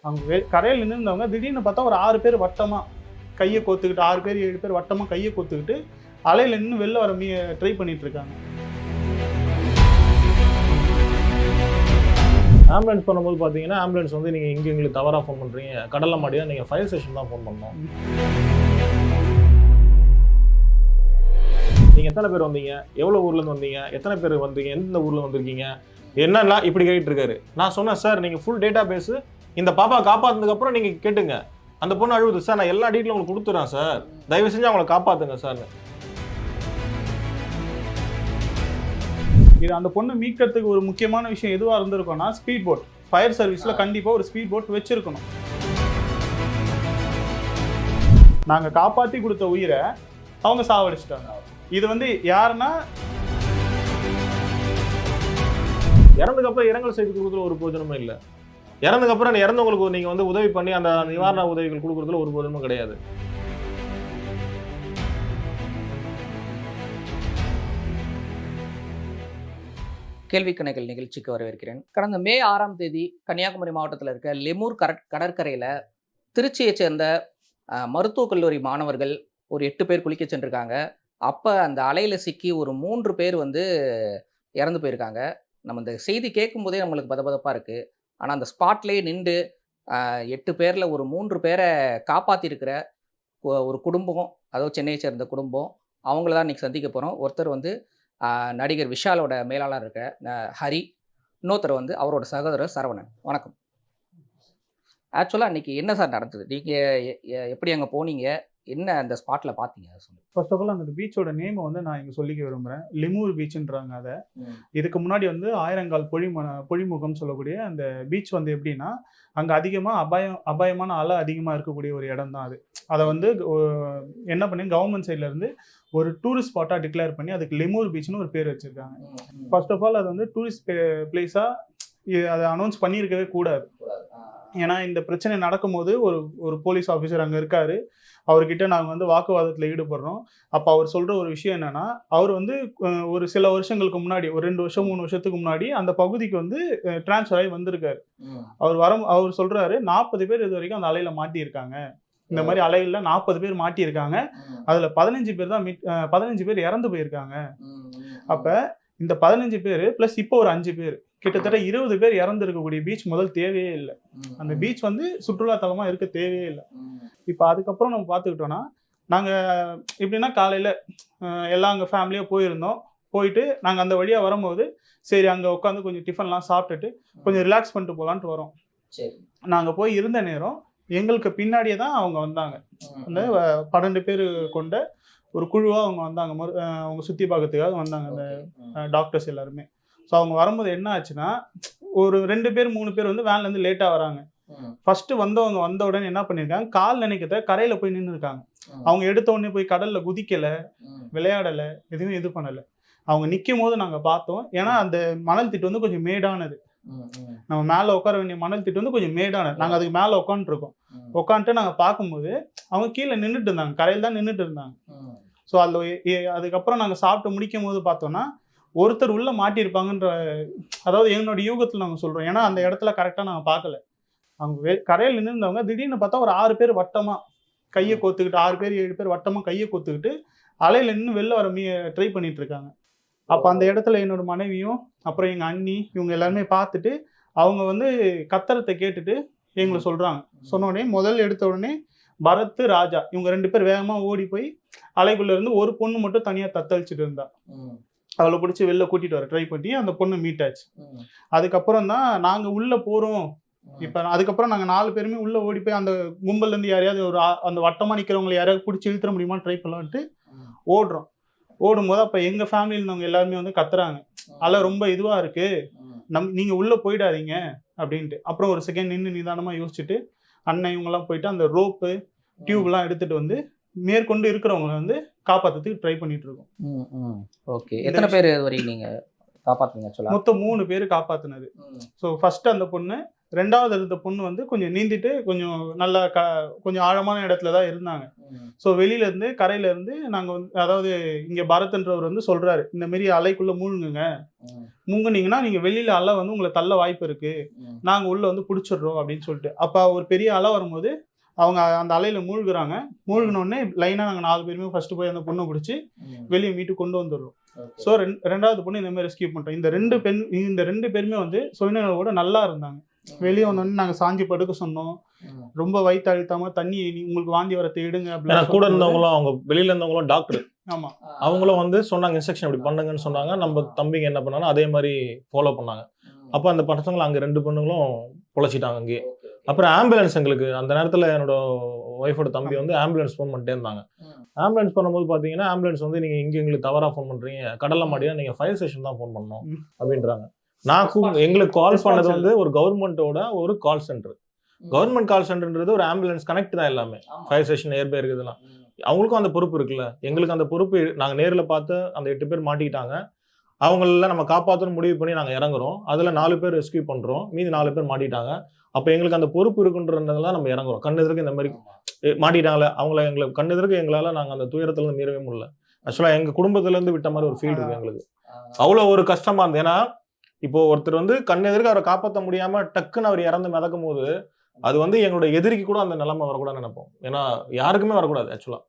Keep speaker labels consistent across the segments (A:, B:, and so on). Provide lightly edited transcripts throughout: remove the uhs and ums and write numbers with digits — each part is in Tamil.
A: அவங்க கரையில் நின்றுருந்தவங்க திடீர்னு பார்த்தா ஒரு 6 பேர் வட்டமாக கையை கோத்துக்கிட்டு 6 பேர் 7 பேர் வட்டமாக கையை கோத்துக்கிட்டு அலையில் நின்று வெளில வர ட்ரை பண்ணிட்டு இருக்காங்க.
B: ஆம்புலன்ஸ் பண்ணும்போது பார்த்தீங்கன்னா ஆம்புலன்ஸ் வந்து நீங்கள் இங்கே எங்களுக்கு தவறாக ஃபோன் பண்ணுறீங்க, கடலை மாடியாக நீங்கள் ஃபயர் ஸ்டேஷன் தான் ஃபோன் பண்ணணும். நீங்கள் எத்தனை பேர் வந்தீங்க, எவ்வளோ ஊர்லேருந்து வந்தீங்க, எத்தனை பேர் வந்தீங்க, எந்த ஊரில் வந்திருக்கீங்க, என்னெல்லாம் இப்படி கேட்டுட்டு இருக்காரு. நான் சொன்னேன் சார் நீங்கள் ஃபுல் டேட்டா பேஸு இந்த பாப்பா காப்பாற்றினதுக்கப்புறம் நீங்கள் கேட்டுங்க, அந்த பொண்ணு அழுவுது சார், நான் எல்லா டீட்டெயிலும் உங்களுக்கு கொடுத்துறேன் சார், தயவு செஞ்சு அவங்களை காப்பாற்றுங்க சார்.
A: இது அந்த பொண்ணு மீட்கிறதுக்கு ஒரு முக்கியமான விஷயம் எதுவாக இருந்திருக்கும்னா ஸ்பீட் போட். ஃபயர் சர்வீஸில் கண்டிப்பாக ஒரு ஸ்பீட் போட் வச்சுருக்கணும். நாங்கள் காப்பாற்றி கொடுத்த உயிரை அவங்க சாவடிச்சிட்டாங்க. இது வந்து யாருன்னா
B: இறந்ததுக்கப்புறம் இரங்கல் செய்து கொடுக்குறதுல ஒரு பிரயோஜனமும் இல்லை. இறந்ததுக்கப்புறம் இறந்தவங்களுக்கு நீங்கள் வந்து உதவி பண்ணி அந்த நிவாரண உதவிகள் கொடுக்குறதுல ஒரு பிரயோஜனமும் கிடையாது.
C: கேள்விக்கணைகள் நிகழ்ச்சிக்கு வரவேற்கிறேன். கடந்த மே 6ஆம் தேதி கன்னியாகுமரி மாவட்டத்தில் இருக்க லெமூர் கடற்கரையில் திருச்சியை சேர்ந்த மருத்துவக் கல்லூரி மாணவர்கள் ஒரு 8 பேர் குளிக்க சென்றிருக்காங்க. அப்போ அந்த அலையில் சிக்கி ஒரு 3 பேர் வந்து இறந்து போயிருக்காங்க. நம்ம இந்த செய்தி கேட்கும்போதே நம்மளுக்கு பதபதப்பாக இருக்குது. ஆனால் அந்த ஸ்பாட்லேயே நின்று 8 பேரில் ஒரு 3 பேரை காப்பாற்றிருக்கிற ஒரு குடும்பம், அதாவது சென்னையை சேர்ந்த குடும்பம், அவங்கள தான் இன்றைக்கி சந்திக்க போகிறோம். ஒருத்தர் வந்து நடிகர் விஷாலோட மேலாளர் இருக்க ஹரி, இன்னொருத்தர் வந்து அவரோட சகோதரர் சரவணன். வணக்கம். ஆக்சுவலாக அன்றைக்கி என்ன சார் நடந்தது? நீங்கள் எப்படி அங்கே போனீங்க, என்ன அந்த ஸ்பாட்டில் பார்த்தீங்க?
A: ஃபர்ஸ்ட் ஆஃப் ஆல் அந்த பீச்சோட நேமை வந்து நான் இங்கே சொல்லிக்க விரும்புகிறேன். லெமூர் பீச்சுன்றாங்க. அதை இதுக்கு முன்னாடி வந்து ஆயிரங்கால் பொழிமுகம் சொல்லக்கூடிய அந்த பீச் வந்து எப்படின்னா அங்கே அதிகமாக அபாயமான அலை அதிகமாக இருக்கக்கூடிய ஒரு இடம் தான் அது. அதை வந்து என்ன பண்ணி கவர்மெண்ட் சைட்லேருந்து ஒரு டூரிஸ்ட் ஸ்பாட்டாக டிக்ளேர் பண்ணி அதுக்கு லெமூர் பீச்னு ஒரு பேர் வச்சுருக்காங்க. ஃபர்ஸ்ட் ஆஃப் ஆல் அது வந்து டூரிஸ்ட் பிளேஸாக அதை அனௌன்ஸ் பண்ணியிருக்கவே கூடாது. ஏன்னா இந்த பிரச்சனை நடக்கும்போது ஒரு போலீஸ் ஆஃபீஸர் அங்கே இருக்கார். அவர்கிட்ட நாங்கள் வந்து வாக்குவாதத்தில் ஈடுபடுறோம். அப்போ அவர் சொல்கிற ஒரு விஷயம் என்னென்னா, அவர் வந்து ஒரு சில வருஷங்களுக்கு முன்னாடி, ஒரு 2 வருஷம் 3 வருஷத்துக்கு முன்னாடி அந்த பகுதிக்கு வந்து டிரான்ஸ்ஃபர் ஆகி வந்திருக்காரு. அவர் சொல்கிறாரு 40 பேர் இது வரைக்கும் அந்த அலையில் மாட்டியிருக்காங்க. இந்த மாதிரி அலையில் 40 பேர் மாட்டியிருக்காங்க. அதில் 15 பேர் இறந்து போயிருக்காங்க. அப்போ இந்த 15 பேர் ப்ளஸ் இப்போ ஒரு 5 பேர், கிட்டத்தட்ட 20 பேர் இறந்து இருக்கக்கூடிய பீச் முதல் தேவையே இல்லை. அந்த பீச் வந்து சுற்றுலாத்தலமாக இருக்க தேவையே இல்லை. இப்போ அதுக்கப்புறம் நம்ம பார்த்துக்கிட்டோன்னா, நாங்கள் எப்படின்னா காலையில் எல்லாம் அங்கே ஃபேமிலியாக போயிருந்தோம். போயிட்டு நாங்கள் அந்த வழியாக வரும்போது சரி அங்கே உட்காந்து கொஞ்சம் டிஃபன்லாம் சாப்பிட்டுட்டு கொஞ்சம் ரிலாக்ஸ் பண்ணிட்டு போகலான்ட்டு வரோம். நாங்கள் போய் இருந்த நேரம் எங்களுக்கு பின்னாடியே தான் அவங்க வந்தாங்க. அந்த 12 பேர் கொண்ட ஒரு குழுவாக அவங்க வந்தாங்க. அவங்க சுற்றி பார்க்கறதுக்காக வந்தாங்க அந்த டாக்டர்ஸ் எல்லாருமே. ஸோ அவங்க வரும்போது என்ன ஆச்சுன்னா, ஒரு 2 பேர் 3 பேர் வந்து வேன்லேருந்து லேட்டாக வராங்க. ஃபஸ்ட்டு வந்தவங்க வந்த உடனே என்ன பண்ணியிருக்காங்க, கால் நினைக்கிறத கரையில் போய் நின்று இருக்காங்க. அவங்க எடுத்த உடனே போய் கடலில் குதிக்கலை, விளையாடலை, எதுவுமே இது பண்ணலை. அவங்க நிற்கும் போது நாங்கள் பார்த்தோம். ஏன்னா அந்த மணல் திட்டு வந்து கொஞ்சம் மேடானது. நம்ம மேலே உட்கார வேண்டிய மணல் திட்டு வந்து கொஞ்சம் மேடானது. நாங்கள் அதுக்கு மேலே உட்காந்துருக்கோம். உட்காந்துட்டு நாங்கள் பார்க்கும்போது அவங்க கீழே நின்றுட்டு இருந்தாங்க, கரையில் தான் நின்றுட்டு இருந்தாங்க. ஸோ அதில் அதுக்கப்புறம் நாங்கள் சாப்பிட்டு முடிக்கும் போது பார்த்தோன்னா ஒருத்தர் உள்ளே மாட்டியிருப்பாங்கன்ற, அதாவது என்னோட யூகத்தில் நாங்கள் சொல்கிறோம். ஏன்னா அந்த இடத்துல கரெக்டாக நாங்கள் பார்க்கல. அவங்க கரையில் நின்றுருந்தவங்க திடீர்னு பார்த்தா ஒரு 6 பேர் வட்டமாக கையை கோத்துக்கிட்டு, 6 பேர் 7 பேர் வட்டமாக கையை கோத்துக்கிட்டு அலையில் நின்று வெளில வர ட்ரை பண்ணிட்டு இருக்காங்க. அப்போ அந்த இடத்துல என்னோட மனைவியும் அப்புறம் எங்கள் அண்ணி இவங்க எல்லாருமே பார்த்துட்டு அவங்க வந்து கத்தரத்தை கேட்டுட்டு எங்களை சொல்கிறாங்க. சொன்ன உடனே முதல் எடுத்த உடனே பரத், ராஜா இவங்க 2 பேர் வேகமாக ஓடி போய் அலைக்குள்ளேருந்து ஒரு பொண்ணு மட்டும் தனியாக தத்தளிச்சுட்டு இருந்தா. அவளை பிடிச்சி வெளில கூட்டிகிட்டு வர ட்ரை பண்ணி அந்த பொண்ணு மீட் ஆச்சு. அதுக்கப்புறம் தான் நாங்கள் உள்ளே போகிறோம். இப்போ அதுக்கப்புறம் நாங்கள் 4 பேருமே உள்ளே ஓடி போய் அந்த கும்பல்லேருந்து யாரையாவது அந்த வட்டமாக நிற்கிறவங்களை யாரையாவது பிடிச்சி இழுத்துற முடியுமா ட்ரை பண்ணலான்ட்டு ஓடுறோம். ஓடும்போது அப்போ எங்கள் ஃபேமிலியில் இருந்தவங்க எல்லாருமே வந்து கத்துறாங்க, அலை ரொம்ப இதுவாக இருக்குது, நீங்கள் உள்ளே போயிடாதீங்க அப்படின்ட்டு. அப்புறம் ஒரு செகண்ட் நின்று நிதானமாக யோசிச்சுட்டு அண்ணன் இவங்கெல்லாம் போயிட்டு அந்த ரோப்பு டியூப்லாம் எடுத்துகிட்டு வந்து மேற்கொண்டு இருக்கிறவங்களை வந்து காப்பாற்றுறதுக்கு ட்ரை பண்ணிட்டு இருக்கோம்.
C: ஓகே, எத்தனை பேர் வரைக்கும் நீங்கள் காப்பாற்றுங்க?
A: மொத்தம் 3 பேர் காப்பாற்றினது. ஸோ ஃபர்ஸ்ட் அந்த பொண்ணு, 2வது இருந்த பொண்ணு வந்து கொஞ்சம் நீந்திட்டு கொஞ்சம் நல்லா கொஞ்சம் ஆழமான இடத்துல தான் இருந்தாங்க. ஸோ வெளியில இருந்து கரையில இருந்து நாங்க வந்து அதாவது இங்க பரத்ன்றவர் வந்து சொல்றாரு, இந்த மாதிரி அலைக்குள்ள மூழ்குங்க, மூங்குனீங்கன்னா நீங்க வெளியில அலை வந்து உங்களை தள்ள வாய்ப்பு இருக்கு, நாங்க உள்ள வந்து பிடிச்சிடுறோம் அப்படின்னு சொல்லிட்டு. அப்ப ஒரு பெரிய அலை வரும்போது அவங்க அந்த அலையில மூழ்குறாங்க. மூழ்கினோடனே லைனா நாங்க 4 பேருமே ஃபர்ஸ்ட் போய் அந்த பொண்ணை பிடிச்சி வெளியே மீட்டு கொண்டு வந்துடுறோம். ஸோ 2வது பொண்ணு இந்த மாதிரி ரெஸ்கியூ பண்றோம். இந்த 2 பேருமே வந்து சுயநினைவோட நல்லா இருந்தாங்க. வெளியே வந்தோடனே நாங்க சாஞ்சி படுக்க சொன்னோம். ரொம்ப வயிற்று அழுத்தாம தண்ணி உங்களுக்கு வாந்தி வரத்தை எடுங்க அப்படின்னு.
B: கூட இருந்தவங்களும் அவங்க வெளியில இருந்தவங்களும் டாக்டர்.
A: ஆமா,
B: அவங்களும் வந்து சொன்னாங்க இன்ஸ்ட்ரக்ஷன் இப்படி பண்ணுங்கன்னு சொன்னாங்க. நம்ம தம்பிங்க என்ன பண்ணாலும் அதே மாதிரி ஃபாலோ பண்ணாங்க. அப்போ அந்த பசங்களை அங்கே 2 பொண்ணுங்களும் பொழைச்சிட்டாங்க அங்கேயே. அப்புறம் ஆம்புலன்ஸ் எங்களுக்கு அந்த நேரத்தில் என்னோட ஒய்ஃபோட தம்பி வந்து ஆம்புலன்ஸ் ஃபோன் பண்ணிட்டே இருந்தாங்க. ஆம்புலன்ஸ் பண்ணும்போது பார்த்தீங்கன்னா ஆம்புலன்ஸ் வந்து நீங்கள் இங்கே எங்களுக்கு தவறாக ஃபோன் பண்ணுறீங்க, கடலை மாடியா நீங்கள் ஃபயர் ஸ்டேஷன் தான் ஃபோன் பண்ணணும் அப்படின்றாங்க. எங்களுக்கு கால் பண்ணது வந்து ஒரு கவர்மெண்ட்டோட ஒரு கால் சென்டர். கவர்மெண்ட் கால் சென்டர்ன்றது ஒரு ஆம்புலன்ஸ் கனெக்ட் தான் எல்லாமே, ஃபயர் ஸ்டேஷன் நியர்பை இருக்குதுலாம். அவங்களுக்கும் அந்த பொறுப்பு இருக்குல்ல, எங்களுக்கு அந்த பொறுப்பு. நாங்கள் நேரில் பார்த்து அந்த 8 பேர் மாட்டிக்கிட்டாங்க. அவங்கள நம்ம காப்பாற்றணும் முடிவு பண்ணி நாங்கள் இறங்குறோம். அதில் 4 பேர் ரெஸ்கியூ பண்ணுறோம், மீதி 4 பேர் மாட்டிட்டாங்க. அப்போ எங்களுக்கு அந்த பொறுப்பு இருக்குன்றதுனால நம்ம இறங்குறோம். கண்ணெதிர்க்கு இந்த மாதிரி மாட்டிட்டாங்களே அவங்கள எங்களுக்கு கண்ணெதிர்க்கு எங்களால் நாங்கள் அந்த துயரத்துலேருந்து மீறவே முடியல. ஆக்சுவலாக எங்கள் குடும்பத்துலேருந்து விட்ட மாதிரி ஒரு ஃபீல் இருக்கு எங்களுக்கு. அவ்வளோ ஒரு கஷ்டமா இருந்தது. ஏன்னா இப்போ ஒருத்தர் வந்து கண்ணெதிர்க்கு அவரை காப்பாற்ற முடியாம டக்குன்னு அவர் இறந்து மிதக்கும் போது அது வந்து எங்களோட எதிரிக்கு கூட அந்த நிலைமை வரக்கூடாதுன்னு நினைப்போம். ஏன்னா யாருக்குமே வரக்கூடாது. ஆக்சுவலா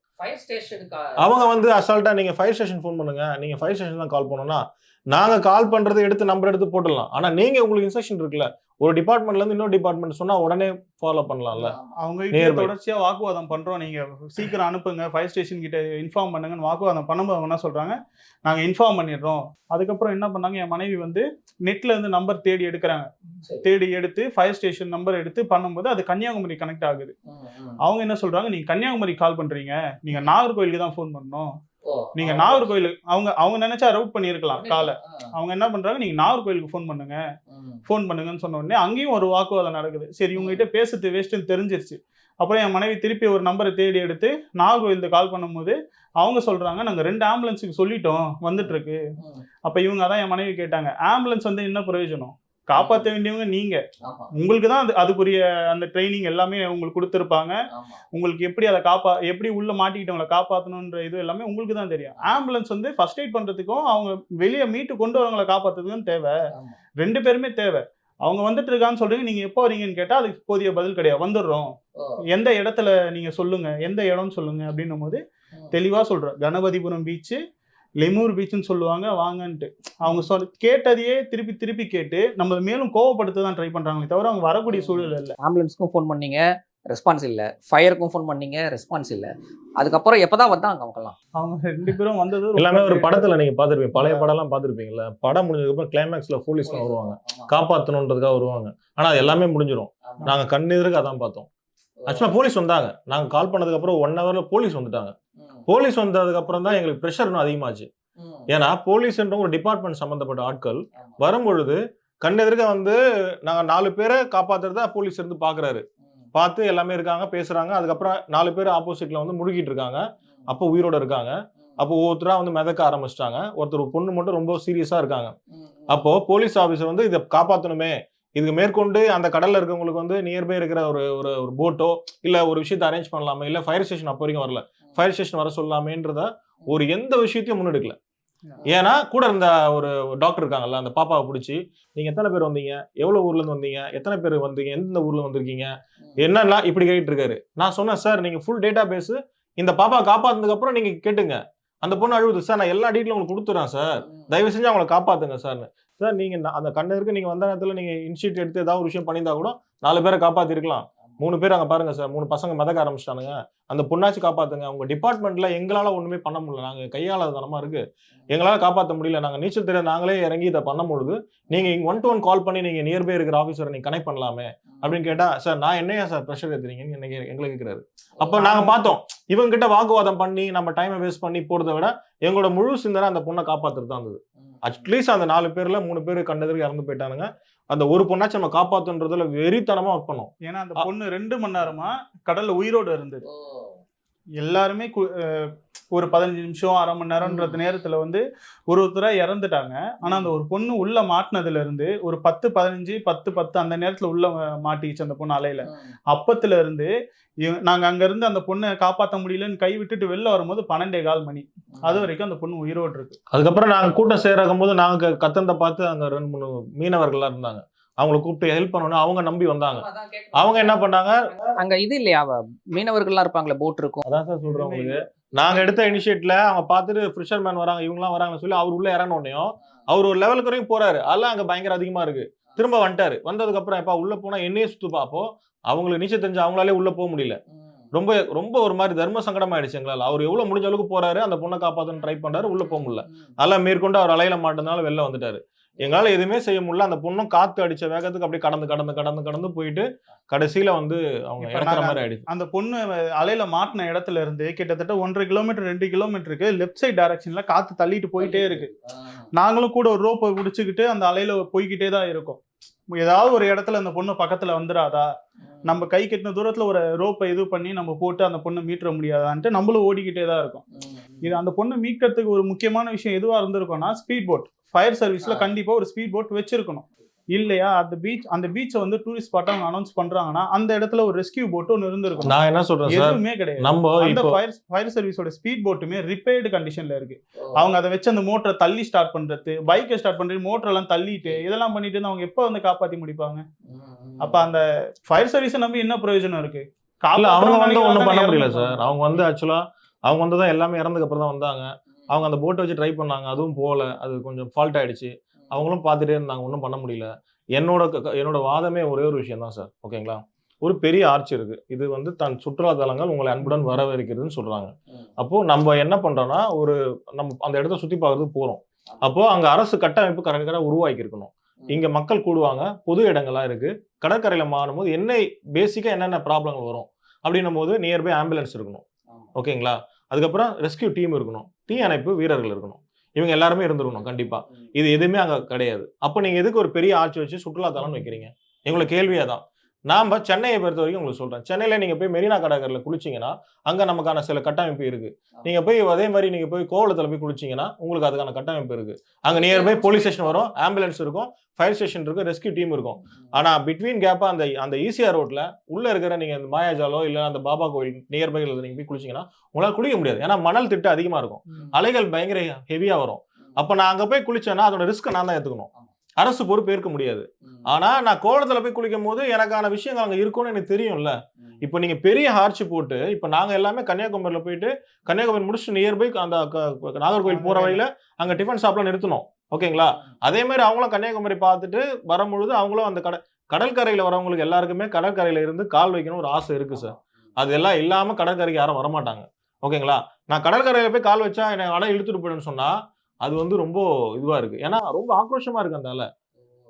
B: அவங்க வந்து அசால்ட்டா நீங்க ஃபயர் ஸ்டேஷன் ஃபோன் பண்ணுங்க, நீங்க ஃபயர் ஸ்டேஷன் தான் கால் பண்ணணும்னா நாங்க கால் பண்றது எடுத்து நம்பர் எடுத்து போட்டுடலாம். ஆனா நீங்க உங்களுக்கு இன்ஸ்ட்ரக்ஷன் இருக்குல்ல, ஒரு டிபார்ட்மெண்ட்ல இருந்து இன்னொரு டிபார்ட்மெண்ட் சொன்னா உடனே ஃபாலோ பண்ணலாம்ல.
A: அவங்க தொடர்ச்சியா வாக்குவாதம் பண்றோம், நீங்க சீக்கிரம் அனுப்புங்க, ஃபயர் ஸ்டேஷன் கிட்ட இன்ஃபார்ம் பண்ணுங்கன்னு வாக்குவாதம் பண்ணும்போது அவங்க என்ன சொல்றாங்க, நாங்க இன்ஃபார்ம் பண்ணிடுறோம். அதுக்கப்புறம் என்ன பண்ணாங்க, என் மனைவி வந்து நெட்ல இருந்து நம்பர் தேடி எடுக்கிறாங்க. தேடி எடுத்து ஃபயர் ஸ்டேஷன் நம்பர் எடுத்து பண்ணும்போது அது கன்னியாகுமரி கனெக்ட் ஆகுது. அவங்க என்ன சொல்றாங்க, நீங்க கன்னியாகுமரி கால் பண்றீங்க, நீங்க நாகர்கோயிலுக்கு தான் ஃபோன் பண்ணணும். நீங்க நாகர்கோயில் அவங்க நினைச்சா ரவுட் பண்ணிருக்கலாம் காலை. அவங்க என்ன பண்றாங்க, நீங்க நாகர்கோயிலுக்கு ஃபோன் பண்ணுங்கன்னு சொன்ன உடனே அங்கேயும் ஒரு வாக்குவாதம் நடக்குது. சரி இவங்ககிட்ட பேசுறது வேஸ்ட்னு தெரிஞ்சிருச்சு. அப்புறம் என் மனைவி திருப்பி ஒரு நம்பரை தேடி எடுத்து நாகர்கோயிலுக்கு கால் பண்ணும்போது அவங்க சொல்றாங்க, நாங்க 2 ஆம்புலன்ஸுக்கு சொல்லிட்டோம், வந்துட்டு இருக்கு. அப்ப இவங்க அதான் என் மனைவி கேட்டாங்க, ஆம்புலன்ஸ் வந்து என்ன பிரயோஜனம், காப்பாற்ற வேண்டியவங்க நீங்க, உங்களுக்கு தான் அதுக்குரிய அந்த ட்ரைனிங் எல்லாமே உங்களுக்கு கொடுத்துருப்பாங்க. உங்களுக்கு எப்படி அதை எப்படி உள்ள மாட்டிக்கிட்டவங்களை காப்பாற்றணுன்ற இது எல்லாமே உங்களுக்கு தான் தெரியும். ஆம்புலன்ஸ் வந்து ஃபர்ஸ்ட் எய்ட் பண்றதுக்கும் அவங்க வெளியே மீட்டு கொண்டு வரவங்களை காப்பாற்றுறதுக்கும் தேவை. 2 பேருமே தேவை. அவங்க வந்துட்டு இருக்கான்னு சொல்றீங்க, நீங்க எப்போ வரீங்கன்னு கேட்டா அதுக்கு போதிய பதில் கிடையாது. வந்துடுறோம், எந்த இடத்துல நீங்க சொல்லுங்க, எந்த இடம்னு சொல்லுங்க அப்படின்னும் போது தெளிவா சொல்ற, கணபதிபுரம் பீச்சு, லெமூர் பீச்சுன்னு சொல்லுவாங்க வாங்கன்ட்டு. அவங்க கேட்டதையே திருப்பி திருப்பி கேட்டு நம்ம மேலும் கோவப்படுத்த தான் ட்ரை பண்றாங்களே தவிர அவங்க வரக்கூடிய சூழல் இல்லை.
C: ஆம்புலன்ஸ்க்கும் ஃபோன் பண்ணீங்க, ரெஸ்பான்ஸ் இல்லை. ஃபயருக்கும் ஃபோன் பண்ணீங்க, ரெஸ்பான்ஸ் இல்லை. அதுக்கப்புறம் எப்பதான் வந்தாங்க அவங்கலாம்? அவங்க
A: 2 பேரும் வந்தது
B: எல்லாமே ஒரு படத்துல நீங்க பாத்துருப்பீங்க, பழைய படம்லாம் பாத்துருப்பீங்கல்ல. படம் முடிஞ்சதுக்கப்புறம் கிளைமேக்ஸ்ல போலீஸ்லாம் வருவாங்க, காப்பாற்றணுன்றதுக்காக வருவாங்க. ஆனா அது எல்லாமே முடிஞ்சிடும். நாங்க கண்ணெதிர்க்கு அதான் பார்த்தோம். ஆக்சுவலா போலீஸ் வந்தாங்க, நாங்க கால் பண்ணதுக்கு அப்புறம் 1 ஹவர்ல போலீஸ் வந்துட்டாங்க. போலீஸ் வந்ததுக்கு அப்புறம் தான் எங்களுக்கு ப்ரெஷர் இன்னும் அதிகமாச்சு. ஏன்னா போலீஸ்ன்ற ஒரு டிபார்ட்மெண்ட் சம்பந்தப்பட்ட ஆட்கள் வரும்பொழுது கண்ணெதிர்க்க வந்து நாங்க 4 பேரை காப்பாத்துறதா போலீஸ் இருந்து பாக்குறாரு. பார்த்து எல்லாமே இருக்காங்க, பேசுறாங்க. அதுக்கப்புறம் 4 பேர் ஆப்போசிட்ல வந்து முழுகிட்டு இருக்காங்க. அப்போ உயிரோட இருக்காங்க. அப்போ ஒவ்வொருத்தரா வந்து மிதக்க ஆரம்பிச்சிட்டாங்க. ஒருத்தர் பொண்ணு மட்டும் ரொம்ப சீரியஸா இருக்காங்க. அப்போ போலீஸ் ஆபீசர் வந்து இதை காப்பாற்றணுமே, இதுக்கு மேற்கொண்டு அந்த கடல்ல இருக்கவங்களுக்கு வந்து நியர்பை இருக்கிற ஒரு போட்டோ இல்ல ஒரு விஷயத்தை அரேஞ்ச் பண்ணலாமே, இல்ல ஃபயர் ஸ்டேஷன் அப்போ வரைக்கும் வரல, ஃபயர் ஸ்டேஷன் வர சொல்லலாமேன்றத ஒரு எந்த விஷயத்தையும் முன்னெடுக்கல. ஏன்னா கூட இருந்த ஒரு டாக்டர் இருக்காங்கல்ல, அந்த பாப்பாவை பிடிச்சி நீங்க எத்தனை பேர் வந்தீங்க, எவ்வளவு ஊர்ல இருந்து வந்தீங்க, எத்தனை பேர் வந்தீங்க, எந்த ஊர்ல வந்திருக்கீங்க, என்னெல்லாம் இப்படி கேட்டு இருக்காரு. நான் சொன்னேன், சார் நீங்க ஃபுல் டேட்டா பேஸ் இந்த பாப்பா காப்பாத்துனதுக்கு அப்புறம் நீங்க கேட்டுங்க, அந்த பொண்ணு அழுவுது சார், நான் எல்லா டீட்டெயிலும் உங்களுக்கு கொடுத்துறேன் சார், தயவு செஞ்சு அவங்களை காப்பாத்துங்க சார்னு. சார் நீங்க அந்த கண்ணருக்கு நீங்க வந்த நேரத்துல நீங்க இன்ஸ்டியூட் எடுத்து ஏதாவது ஒரு விஷயம் பண்ணியிருந்தா கூட 4 பேரை காப்பாத்திருக்கலாம். 3 பேர் அங்க பாருங்க சார், 3 பசங்க மிதக்க ஆரம்பிச்சிட்டானுங்க, அந்த பொண்ணாச்சு காப்பாத்துங்க. உங்க டிபார்ட்மெண்ட்ல எங்களால ஒண்ணுமே பண்ண முடியல, நாங்க கையாளதனமா இருக்கு, எங்களால காப்பாற்ற முடியல, நாங்க நீச்சல் தெரியாத நாங்களே இறங்கி இதை பண்ண பொழுது நீங்க 1 to 1 கால் பண்ணி நீங்க நியர்பை இருக்கிற ஆஃபீஸரை நீங்க கனெக்ட் பண்ணலாமே அப்படின்னு கேட்டா, சார் நான் என்னையா சார் ப்ரெஷர் ஏத்துறீங்கன்னு எங்களுக்கு கேட்கிறாரு. அப்ப நாங்க பார்த்தோம், இவங்க கிட்ட வாக்குவாதம் பண்ணி நம்ம டைமை வேஸ்ட் பண்ணி போறதை விட எங்களோட முழு சிந்தனை அந்த பொண்ணை காப்பாத்துறது தான் இருந்தது. அட்லீஸ்ட் அந்த 4 பேர்ல 3 பேர் கண்டதுக்கு இறந்து போயிட்டானுங்க. அந்த ஒரு பொண்ணாச்சும் நம்ம காப்பாத்துன்றதுல வெறித்தனமா ஒர்க் பண்ணோம்.
A: ஏன்னா அந்த பொண்ணு 2 மணி நேரமா கடல்ல உயிரோடு இருந்தது. எல்லாருமே ஒரு 15 நிமிஷம் 1/2 மணி நேரம்ன்றது நேரத்துல வந்து ஒருத்தரா இறந்துட்டாங்க. ஆனா அந்த ஒரு பொண்ணு உள்ள மாட்டினதுல இருந்து ஒரு 10 15 10 அந்த நேரத்துல உள்ள மாட்டிக்கிச்சு அந்த பொண்ணு அலையில. அப்பத்துல இருந்து நாங்க அங்க இருந்து அந்த பொண்ணை காப்பாற்ற முடியலன்னு கை விட்டுட்டு வெளில வரும்போது 12:15 மணி. அது வரைக்கும் அந்த பொண்ணு உயிரோடு இருக்கு.
B: அதுக்கப்புறம் நாங்க கூட்டம் சேரும் போது நாங்க கத்தந்த பார்த்து அங்க 2 3 மீனவர்கள்லாம் இருந்தாங்க. அவங்களை கூப்பிட்டு ஹெல்ப் பண்ணணும், அவங்க நம்பி வந்தாங்க. அவங்க என்ன பண்ணாங்க,
C: அங்க இது இல்லையா மீனவர்கள்லாம் இருப்பாங்களே, போட் இருக்கும்.
B: அதான் சார் சொல்றேன் உங்களுக்கு. நாங்க எடுத்த இனிஷியேட்ல அவங்க பார்த்துட்டு ஃபிஷர்மேன் வராங்க, இவங்கலாம் வராங்கன்னு சொல்லி அவர் உள்ள இறங்கின உடனேயும் அவர் ஒரு லெவலுக்கு வரைக்கும் போறாரு. அதெல்லாம் அங்க பயங்கர அதிகமா இருக்கு. திரும்ப வந்துட்டாரு. வந்ததுக்கு அப்புறம் எப்ப உள்ள போனா என்னையே சுத்து பார்ப்போம். அவங்களுக்கு நீச்சல் தெரிஞ்சு அவங்களாலே உள்ள போக முடியல. ரொம்ப ரொம்ப ஒரு மாதிரி தர்ம சங்கடம் ஆயிடுச்சு எங்களால். அவர் எவ்வளவு முடிஞ்ச அளவுக்கு போறாரு, அந்த பொண்ணை காப்பாற்றணும் ட்ரை பண்றாரு, உள்ள போக முடியல. அதெல்லாம் மேற்கொண்டு அவர் அலையில மாட்டதுனால வெளில வந்துட்டாரு. எங்களால எதுவுமே செய்ய முடியல. அந்த பொண்ணும் காத்து அடிச்ச வேகத்துக்கு அப்படியே கடந்து போயிட்டு கடைசியில வந்து அவங்க இறக்குற மாதிரி ஆயிடுச்சு.
A: அந்த பொண்ணு அலையில மாட்டின இடத்துல இருந்து கிட்டத்தட்ட 1.5 கிலோமீட்டர் 2 கிலோமீட்டருக்கு லெஃப்ட் சைட் டைரக்ஷன்ல காத்து தள்ளிட்டு போயிட்டே இருக்கு. நாங்களும் கூட ஒரு ரோப்பை பிடிச்சிக்கிட்டு அந்த அலையில போய்கிட்டே தான் இருக்கோம். ஏதாவது ஒரு இடத்துல அந்த பொண்ணு பக்கத்துல வந்துடாதா, நம்ம கை கட்டின தூரத்துல ஒரு ரோப்பை இது பண்ணி நம்ம போட்டு அந்த பொண்ணை மீட்ற முடியாதான்ட்டு நம்மளும் ஓடிக்கிட்டே தான் இருக்கோம். இது அந்த பொண்ணை மீட்கிறதுக்கு ஒரு முக்கியமான விஷயம் எதுவா இருந்திருக்கும்னா ஸ்பீட் போட். ஃபயர் சர்வீஸ்ல கண்டிப்பா ஒரு ஸ்பீட் போட் வச்சிருக்கணும் இல்லையா? அந்த பீச்சை வந்து டூரிஸ்ட் ஸ்பாட்டா அவங்க அனௌன்ஸ் பண்றாங்கன்னா அந்த இடத்துல ஒரு ரெஸ்கியூ போட் ஒன்று இருந்திருக்கும்.
B: நான் என்ன சொல்றேன் சார்,
A: எதுவுமே கிடையாது. நம்ம அந்த ஃபயர் சர்வீஸோட ஸ்பீட் போட்டுமே ரிப்பேர்டு கண்டிஷன்ல இருக்கு. அவங்க அதை வச்சு அந்த மோட்டரை தள்ளி ஸ்டார்ட் பண்றது, பைக்கை ஸ்டார்ட் பண்றது, மோட்டர் எல்லாம் தள்ளிட்டு இதெல்லாம் பண்ணிட்டு அவங்க எப்ப வந்து காப்பாத்தி முடிப்பாங்க? அப்ப அந்த ஃபயர் சர்வீஸை நம்பி என்ன பிரயோஜனம் இருக்கு?
B: அவங்க வந்து ஒன்றும் பண்ண முடியல சார். அவங்க வந்து ஆக்சுவலா அவங்க வந்து தான் எல்லாமே இறந்ததுக்கு அப்புறம் தான் வந்தாங்க. அவங்க அந்த போட்டை வச்சு ட்ரை பண்ணாங்க, அதுவும் போகல. அது கொஞ்சம் ஃபால்ட் ஆயிடுச்சு. அவங்களும் பார்த்துட்டே இருந்தாங்க, ஒன்றும் பண்ண முடியல. என்னோட வாதமே ஒரே ஒரு விஷயம் தான் சார், ஓகேங்களா? ஒரு பெரிய ஆர்ச் இருக்கு. இது வந்து தன் சுற்றுலா தலங்கள் உங்களை அன்புடன் வரவேற்கிறதுன்னு சொல்றாங்க. அப்போ நம்ம என்ன பண்றோம்னா, நம்ம அந்த இடத்த சுத்தி பார்க்கறதுக்கு போறோம். அப்போ அங்க அரசு கட்டமைப்பு கரெக்டாக உருவாக்கி இருக்கணும். இங்க மக்கள் கூடுவாங்க, பொது இடங்கள்லாம் இருக்கு. கடற்கரையில மாறும்போது பேசிக்கா என்னென்ன ப்ராப்ளங்கள் வரும் அப்படின்னும் போது நியர்பை ஆம்புலன்ஸ் இருக்கணும், ஓகேங்களா? அதுக்கப்புறம் ரெஸ்கியூ டீம் இருக்கணும், தீயணைப்பு வீரர்கள் இருக்கணும். இவங்க எல்லாருமே இருந்துருக்கணும் கண்டிப்பா. இது எதுவுமே அங்க கிடையாது. அப்போ நீங்க எதுக்கு ஒரு பெரிய ஆர்ச் வச்சு சுற்றுலா தலம்னு வைக்கிறீங்க? எங்களுக்கு கேள்வியா தான். நாம சென்னையை பொறுத்த வரைக்கும் உங்களுக்கு சொல்றேன், சென்னையில நீங்க போய் மெரினா கடற்கரையில குளிச்சீங்கன்னா அங்க நமக்கான சில கட்டமைப்பு இருக்கு. நீங்க போய் அதே மாதிரி நீங்க போய் கோவளத்துல போய் குளிச்சீங்கன்னா உங்களுக்கு அதுக்கான கட்டமைப்பு இருக்கு. அங்க நியர்பை போலீஸ் ஸ்டேஷன் வரும், ஆம்புலன்ஸ் இருக்கும், ஃபயர் ஸ்டேஷன் இருக்கும், ரெஸ்கியூ டீம் இருக்கும். ஆனா பிட்வீன் கேப்பா அந்த ஈசிஆர் ரோட்ல உள்ள இருக்கிற நீங்க இந்த மாயாஜாலோ இல்ல அந்த பாபா கோயில் நியர்பை நீங்க போய் குளிச்சீங்கன்னா உங்களால குளிக்க முடியாது. ஏன்னா மணல் திட்டு அதிகமா இருக்கும், அலைகள் பயங்கர ஹெவியா வரும். அப்ப நான் அங்க போய் குளிச்சேன்னா அதோட ரிஸ்க் நான் தான் எடுத்துக்கணும், அரசு பொறுப்பு ஏற்க முடியாது. ஆனா நான் கோவளத்துல போய் குளிக்கும் போது எனக்கான விஷயங்கள் அங்க இருக்கும்னு எனக்கு தெரியும்ல. இப்ப நீங்க பெரிய ஆர்ச் போட்டு, இப்ப நாங்க எல்லாமே கன்னியாகுமரியில போயிட்டு கன்னியாகுமரி முடிச்சுட்டு நியர்பை அந்த நாகர்கோவில் போற வழியில அங்க டிஃபன் ஷாப்ல நிறுத்தணும், ஓகேங்களா? அதே மாதிரி அவங்களும் கன்னியாகுமரி பார்த்துட்டு வரும்பொழுது அவங்களும் அந்த கடற்கரையில வரவங்களுக்கு எல்லாருக்குமே கடற்கரையில இருந்து கால் வைக்கணும் ஒரு ஆசை இருக்கு சார். அது எல்லாம் இல்லாம கடற்கரைக்கு யாரும் வரமாட்டாங்க, ஓகேங்களா? நான் கடற்கரையில போய் கால் வச்சா என்னை அடை இழுத்துட்டு போயிடுன்னு சொன்னா அது வந்து ரொம்ப இதுவா இருக்கு. ஏன்னா ரொம்ப ஆக்ரோஷமா இருக்கு அந்த அலை.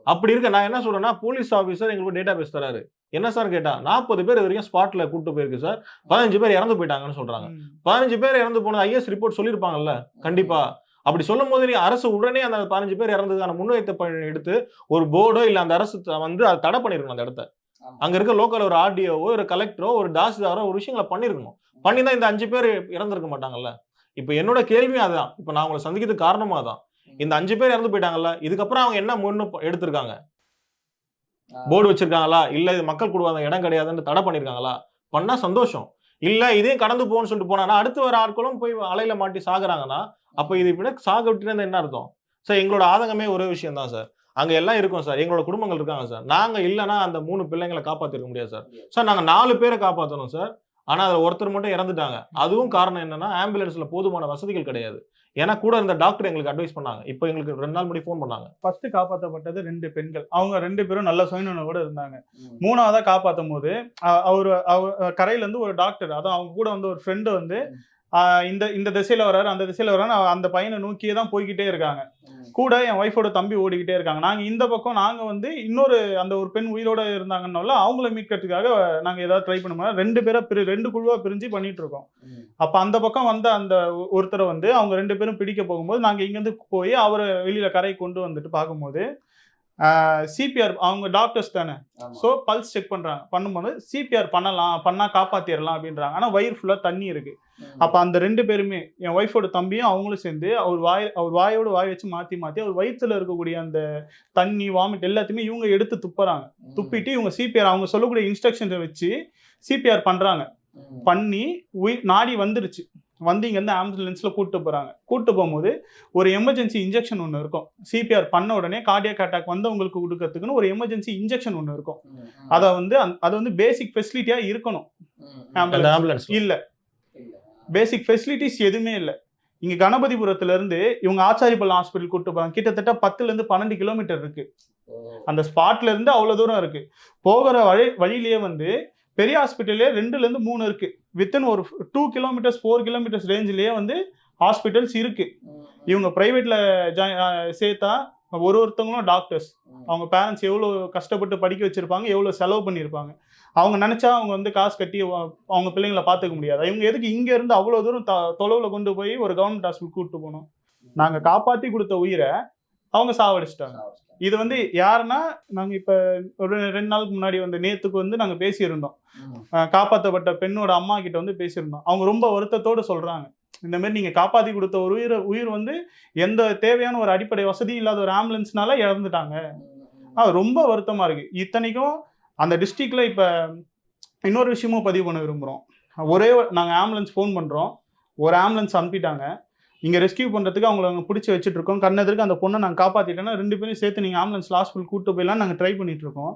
B: அப்படி இருக்க நான் என்ன சொல்றேன்னா, போலீஸ் ஆஃபீஸர் எங்களுக்கு டேட்டா பேஸ் தராரு. என்ன சார் கேட்டா 40 பேர் இது வரைக்கும் ஸ்பாட்ல கூட்டு போயிருக்கு சார், 15 பேர் இறந்து போயிட்டாங்கன்னு சொல்றாங்க. 15 பேர் இறந்து போனது ஐஎஸ் ரிப்போர்ட் சொல்லியிருப்பாங்கல்ல கண்டிப்பா. அப்படி சொல்லும் போது நீ அரசு உடனே அந்த 15 பேர் இறந்ததுக்கான முன்வைத்த எடுத்து ஒரு போர்டோ இல்ல அந்த அரசு வந்து அதை தடை பண்ணிருக்கணும். அந்த இடத்த அங்க இருக்க லோக்கல் ஒரு ஆர்டிஓவோ ஒரு கலெக்டரோ ஒரு தாசில்தாரோ ஒரு விஷயங்களை பண்ணிருக்கணும். பண்ணி தான் இந்த 5 பேர் இறந்திருக்க மாட்டாங்கல்ல. இப்ப என்னோட கேள்வியும் அதுதான். இப்ப நான் உங்களை சந்திக்கிறதுக்கு காரணமா தான். இந்த 5 பேர் இறந்து போயிட்டாங்கல்ல, இதுக்கப்புறம் அவங்க என்ன முன்னு எடுத்திருக்காங்க? போர்டு வச்சிருக்காங்களா? இல்ல இது மக்கள் கூடுவாங்க இடம் கிடையாதுன்னு தடை பண்ணிருக்காங்களா? பண்ணா சந்தோஷம். இல்ல இதையும் கடந்து போன்னு சொல்லிட்டு போனா அடுத்து வர ஆட்களும் போய் அலையில மாட்டி சாகுறாங்கன்னா அப்ப இது இப்படி சாக விட்டுன்னு என்ன அர்த்தம் சார்? எங்களோட ஆதங்கமே ஒரே விஷயம் தான் சார். அங்க எல்லாம் இருக்கும் சார், எங்களோட குடும்பங்கள் இருக்காங்க சார். நாங்க இல்லைன்னா அந்த 3 பிள்ளைங்களை காப்பாத்திருக்க முடியாது சார். சார் நாங்க 4 பேரை காப்பாற்றணும் சார். ஆனா அதுல ஒருத்தர் மட்டும் இறந்துட்டாங்க. அதுவும் காரணம் என்னன்னா ஆம்புலன்ஸ்ல போதுமான வசதிகள் கிடையாது. ஏன்னா கூட இருந்த டாக்டர் எங்களுக்கு அட்வைஸ் பண்ணாங்க. இப்போ எங்களுக்கு 2 நாள் முன்னாடி ஃபோன் பண்ணாங்க.
A: ஃபர்ஸ்ட் காப்பாற்றப்பட்டது 2 பெண்கள். அவங்க 2 பேரும் நல்ல சுயநலவோட இருந்தாங்க. 3ஆவதா காப்பாற்றும் போது அவர் கரையில இருந்து ஒரு டாக்டர், அதான் அவங்க கூட வந்து ஒரு ஃப்ரெண்டு வந்து இந்த திசையில வர்றாரு அந்த திசையில வர்றாரு, அந்த பையனை நோக்கியே தான் போய்கிட்டே இருக்காங்க. கூட என் ஒய்ஃபோட தம்பி ஓடிக்கிட்டே இருக்காங்க. நாங்க இந்த பக்கம் நாங்க வந்து இன்னொரு அந்த ஒரு பெண் உயிரோட இருந்தாங்கன்னால அவங்கள மீட்கிறதுக்காக நாங்க ஏதாவது ட்ரை பண்ணுவோம். 2 பேரா 2 குழுவா பிரிஞ்சு பண்ணிட்டு இருக்கோம். அப்ப அந்த பக்கம் வந்த அந்த ஒருத்தரை வந்து அவங்க 2 பேரும் பிடிக்க போகும்போது நாங்க இங்கிருந்து போய் அவரை வெளியில கரை கொண்டு வந்துட்டு பார்க்கும்போது சிபிஆர் அவங்க டாக்டர்ஸ் தானே, ஸோ பல்ஸ் செக் பண்றாங்க. பண்ணும்போது சிபிஆர் பண்ணா காப்பாத்திடலாம் அப்படின்றாங்க. ஆனா வயிறு ஃபுல்லா தண்ணி இருக்கு. அப்ப அந்த 2 பேருமே, என் ஒய்ஃபோட தம்பியும் அவங்களும் சேர்ந்து அவர் வாயோட வாய் வச்சு மாத்தி அவர் வயிற்றுல இருக்கக்கூடிய அந்த தண்ணி வாமிட் எல்லாத்தையுமே இவங்க எடுத்து துப்புறாங்க. துப்பிட்டு இவங்க சிபிஆர் அவங்க சொல்லக்கூடிய இன்ஸ்ட்ரக்ஷன்ஸை வச்சு சிபிஆர் பண்றாங்க. பண்ணி நாடி வந்துருச்சு. இங்க இருந்து ஆம்புலன்ஸ்ல கூட்டு போகும்போது ஒரு எமர்ஜென்சி இன்ஜெக்ஷன் ஒன்று இருக்கும். சிபிஆர் பண்ண உடனே கார்டியாக் அட்டாக் வந்தவங்களுக்கு கொடுக்கறதுக்குன்னு ஒரு எமர்ஜென்சி இன்ஜெக்ஷன் ஒன்று இருக்கும். அது வந்து பேசிக் ஃபெசிலிட்டியா இருக்கணும். ஆம்புலன்ஸ் இல்ல, பேசிக் ஃபெசிலிட்டிஸ் எதுவுமே இல்லை. இங்க கணபதிபுரத்துல இருந்து இவங்க ஆச்சாரிப்பள்ளம் ஹாஸ்பிட்டல் கூட்டு போறாங்க. கிட்டத்தட்ட 10 to 12 கிலோமீட்டர் இருக்கு. அந்த ஸ்பாட்ல இருந்து அவ்வளவு தூரம் இருக்கு. போகிற வழியிலேயே வந்து பெரிய ஹாஸ்பிட்டல்லே 2 to 3 இருக்கு. வித்தின் ஒரு 2 kilometers 4 kilometers ரேஞ்சிலேயே வந்து ஹாஸ்பிட்டல்ஸ் இருக்கு. இவங்க பிரைவேட்ல சேர்த்தா ஒருத்தவங்களும் டாக்டர்ஸ், அவங்க பேரண்ட்ஸ் எவ்வளோ கஷ்டப்பட்டு படிக்க வச்சிருப்பாங்க, எவ்வளோ செலவு பண்ணியிருப்பாங்க. அவங்க நினைச்சா அவங்க வந்து காசு கட்டி அவங்க பிள்ளைங்களை பார்த்துக்க முடியாது. இவங்க எதுக்கு இங்க இருந்து அவ்வளோ தூரம் தொலைவில் கொண்டு போய் ஒரு கவர்மெண்ட் ஹாஸ்பிட்டல் கூப்பிட்டு போகணும்? நாங்கள் காப்பாற்றி கொடுத்த உயிரை அவங்க சாவடிச்சிட்டாங்க. இது வந்து யாருன்னா, நாங்க இப்ப ஒரு 2 நாளுக்கு முன்னாடி வந்து நேத்துக்கு வந்து நாங்க பேசியிருந்தோம். காப்பாற்றப்பட்ட பெண்ணோட அம்மா கிட்ட வந்து பேசியிருந்தோம். அவங்க ரொம்ப வருத்தத்தோடு சொல்றாங்க, இந்த மாதிரி நீங்க காப்பாத்தி கொடுத்த ஒரு உயிர் வந்து எந்த தேவையான ஒரு அடிப்படை வசதி இல்லாத ஒரு ஆம்புலன்ஸ்னால இறந்துட்டாங்க. ரொம்ப வருத்தமா இருக்கு. இத்தனைக்கும் அந்த டிஸ்ட்ரிக்ட்ல இப்ப இன்னொரு விஷயமும் பதிவு பண்ண விரும்புறோம். நாங்க ஆம்புலன்ஸ் ஃபோன் பண்றோம், ஒரு ஆம்புலன்ஸ் அனுப்பிட்டாங்க. இங்கே ரெஸ்கியூ பண்ணுறதுக்கு அவங்கள பிடிச்சி வச்சுட்டு இருக்கோம். கண்ணெதிர்க்கு அந்த பொண்ணை நாங்கள் காப்பாற்றிட்டோன்னா 2 பேரும் சேர்த்து நீங்கள் ஆம்புலன்ஸ் ஹாஸ்பிட்டல் கூப்பிட்டு போயிடலாம் நாங்கள் ட்ரை பண்ணிட்டு இருக்கோம்.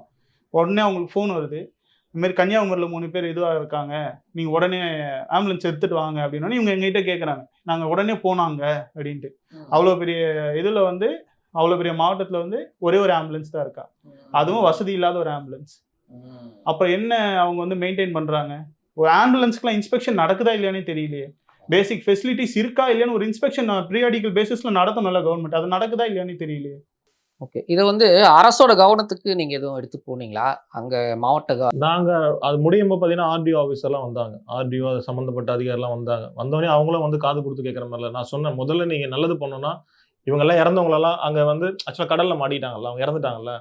A: உடனே அவங்களுக்கு ஃபோன் வருது, இதுமாரி கன்னியாகுமரியில் 3 பேர் இதுவாக இருக்காங்க, நீங்கள் உடனே ஆம்புலன்ஸ் எடுத்துகிட்டு வாங்க அப்படின்னா இவங்க எங்ககிட்ட கேட்குறாங்க. நாங்கள் உடனே போனாங்க அப்படின்ட்டு. அவ்வளோ பெரிய இதில் வந்து அவ்வளோ பெரிய மாவட்டத்தில் வந்து ஒரே ஒரு ஆம்புலன்ஸ் தான் இருக்கா, அதுவும் வசதி இல்லாத ஒரு ஆம்புலன்ஸ். அப்போ என்ன அவங்க வந்து மெயின்டைன் பண்ணுறாங்க? ஒரு ஆம்புலன்ஸ்க்குலாம் இன்ஸ்பெக்ஷன் நடக்குதா இல்லையானே தெரியலையே. பேசிக் ஃபெசிலிட்டிஸ் இருக்கா இல்லையான்னு ஒரு இன்ஸ்பெக்ஷன் பீரியாடிக்கல் பேசிஸ்ல நடத்தணும்ல கவர்மெண்ட், அது நடக்குதா இல்லையான்னு தெரியலையே.
C: ஓகே, இதை வந்து அரசோட கவனத்துக்கு நீங்க எதுவும் எடுத்து போனீங்களா? அங்க மாவட்ட
B: நாங்க அது முடியும் போது பார்த்தீங்கன்னா ஆர்டிஓ ஆஃபீஸர்லாம் வந்தாங்க, ஆர்டிஓ அது சம்மந்தப்பட்ட அதிகாரிலாம் வந்தாங்க. வந்தோடனே அவங்களும் வந்து காது கொடுத்து கேட்குற மாதிரில நான் சொன்னேன், முதல்ல நீங்க நல்லது பண்ணணும்னா இவங்கெல்லாம் இறந்தவங்களெல்லாம் அங்கே வந்து ஆக்சுவலாக கடலில் மாட்டிட்டாங்கல்ல, அவங்க இறந்துட்டாங்கல்ல,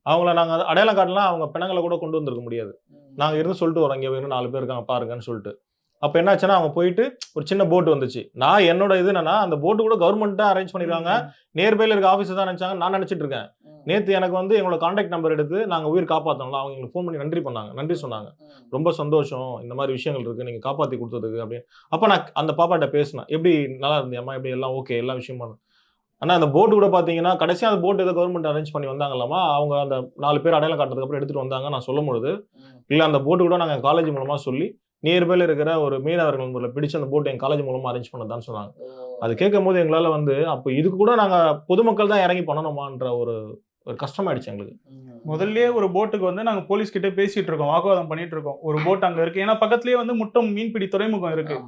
B: அவங்கள நாங்கள் அடையாளம் காட்டலாம், அவங்க பிணங்களை கூட கொண்டு வந்திருக்க முடியாது. நாங்கள் இருந்து சொல்லிட்டு வரோம், இங்கே வேணும் 4 பேர் இருக்காங்க பாருங்கன்னு சொல்லிட்டு. அப்போ என்னாச்சுன்னா அவங்க போயிட்டு ஒரு சின்ன போட்டு வந்துச்சு. நான் என்னோட இது என்னன்னா, அந்த போட்டு கூட கவர்மெண்ட் தான் அரேஞ்ச் பண்ணிருக்காங்க, நியர்பைல இருக்க ஆஃபீஸர் தான் நினைச்சாங்க நான் நினைச்சிட்டு இருக்கேன். நேற்று எனக்கு வந்து எங்களோட கான்டாக்ட் நம்பர் எடுத்து நாங்கள் உயிர் காப்பாற்றோம்ல, அவங்க எங்களுக்கு ஃபோன் பண்ணி நன்றி சொன்னாங்க. ரொம்ப சந்தோஷம், இந்த மாதிரி விஷயங்கள் இருக்கு, நீங்கள் காப்பாற்றி கொடுத்ததுக்கு அப்படின்னு. அப்போ நான் அந்த பாப்பாட்ட பேசினேன், எப்படி நல்லா இருந்தியம்மா, எப்படி எல்லாம் ஓகே எல்லா விஷயமா. ஆனால் அந்த போட்டு கூட பார்த்தீங்கன்னா கடைசியாக அந்த போட்டு ஏதோ கவர்மெண்ட் அரேஞ்ச் பண்ணி வந்தாங்களாமா, அவங்க அந்த 4 பேர் அடையாளம் காட்டுறதுக்கு அப்புறம் எடுத்துகிட்டு வந்தாங்க. நான் சொல்லும் பொழுது இல்லை, அந்த போட்டு கூட நாங்கள் காலேஜ் மூலமாக சொல்லி நியர்பைல இருக்கிற ஒரு மீனவர்கள் முறையில் பிடிச்சு அந்த போட்டு எங்கள் காலேஜ் மூலமாக அரேஞ்ச் பண்ணதான்னு சொன்னாங்க. அது கேட்கும் போது எங்களால் வந்து அப்போ இதுக்கு கூட நாங்கள் பொதுமக்கள் தான் இறங்கி பண்ணணுமான்ற ஒரு கஷ்டமாயிடுச்சு எங்களுக்கு.
A: முதல்ல ஒரு போட்டுக்கு வந்து நாங்கள் போலீஸ் கிட்டே பேசிட்டு இருக்கோம், வாக்குவாதம் பண்ணிட்டு இருக்கோம். ஒரு போட் அங்கே இருக்கு, ஏன்னா பக்கத்துலேயே வந்து முட்டம் மீன்பிடி துறைமுகம் இருக்கு,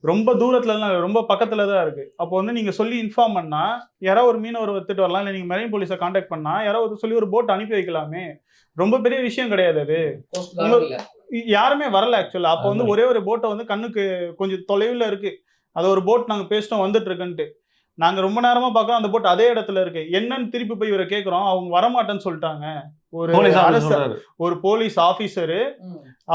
A: ரொம்ப தூரத்துலலாம் ரொம்ப பக்கத்துல தான் இருக்கு. அப்போ வந்து நீங்க சொல்லி இன்ஃபார்ம் பண்ணா யாராவது ஒரு மீனவர் எடுத்துட்டு வரலாம், இல்லை நீங்க மெரைன் போலீஸை கான்டாக்ட் பண்ணா யாராவது சொல்லி ஒரு போட் அனுப்பி வைக்கலாமே. ரொம்ப பெரிய விஷயம் கிடையாது அது. யாருமே வரல ஆக்சுவலா. அப்போ வந்து ஒரே ஒரு போட்டை வந்து கண்ணுக்கு கொஞ்சம் தொலைவில் இருக்கு, அது ஒரு போட் நாங்க பேசிட்டோம் வந்துட்டு இருக்குன்ட்டு. நாங்க ரொம்ப நேரமா பார்க்கறோம், அந்த போட் அதே இடத்துல இருக்கு. என்னன்னு திருப்பி போய் இவரை கேட்கிறோம், அவங்க வரமாட்டேன்னு சொல்லிட்டாங்க. ஒரு போலீஸ் ஆபீசரு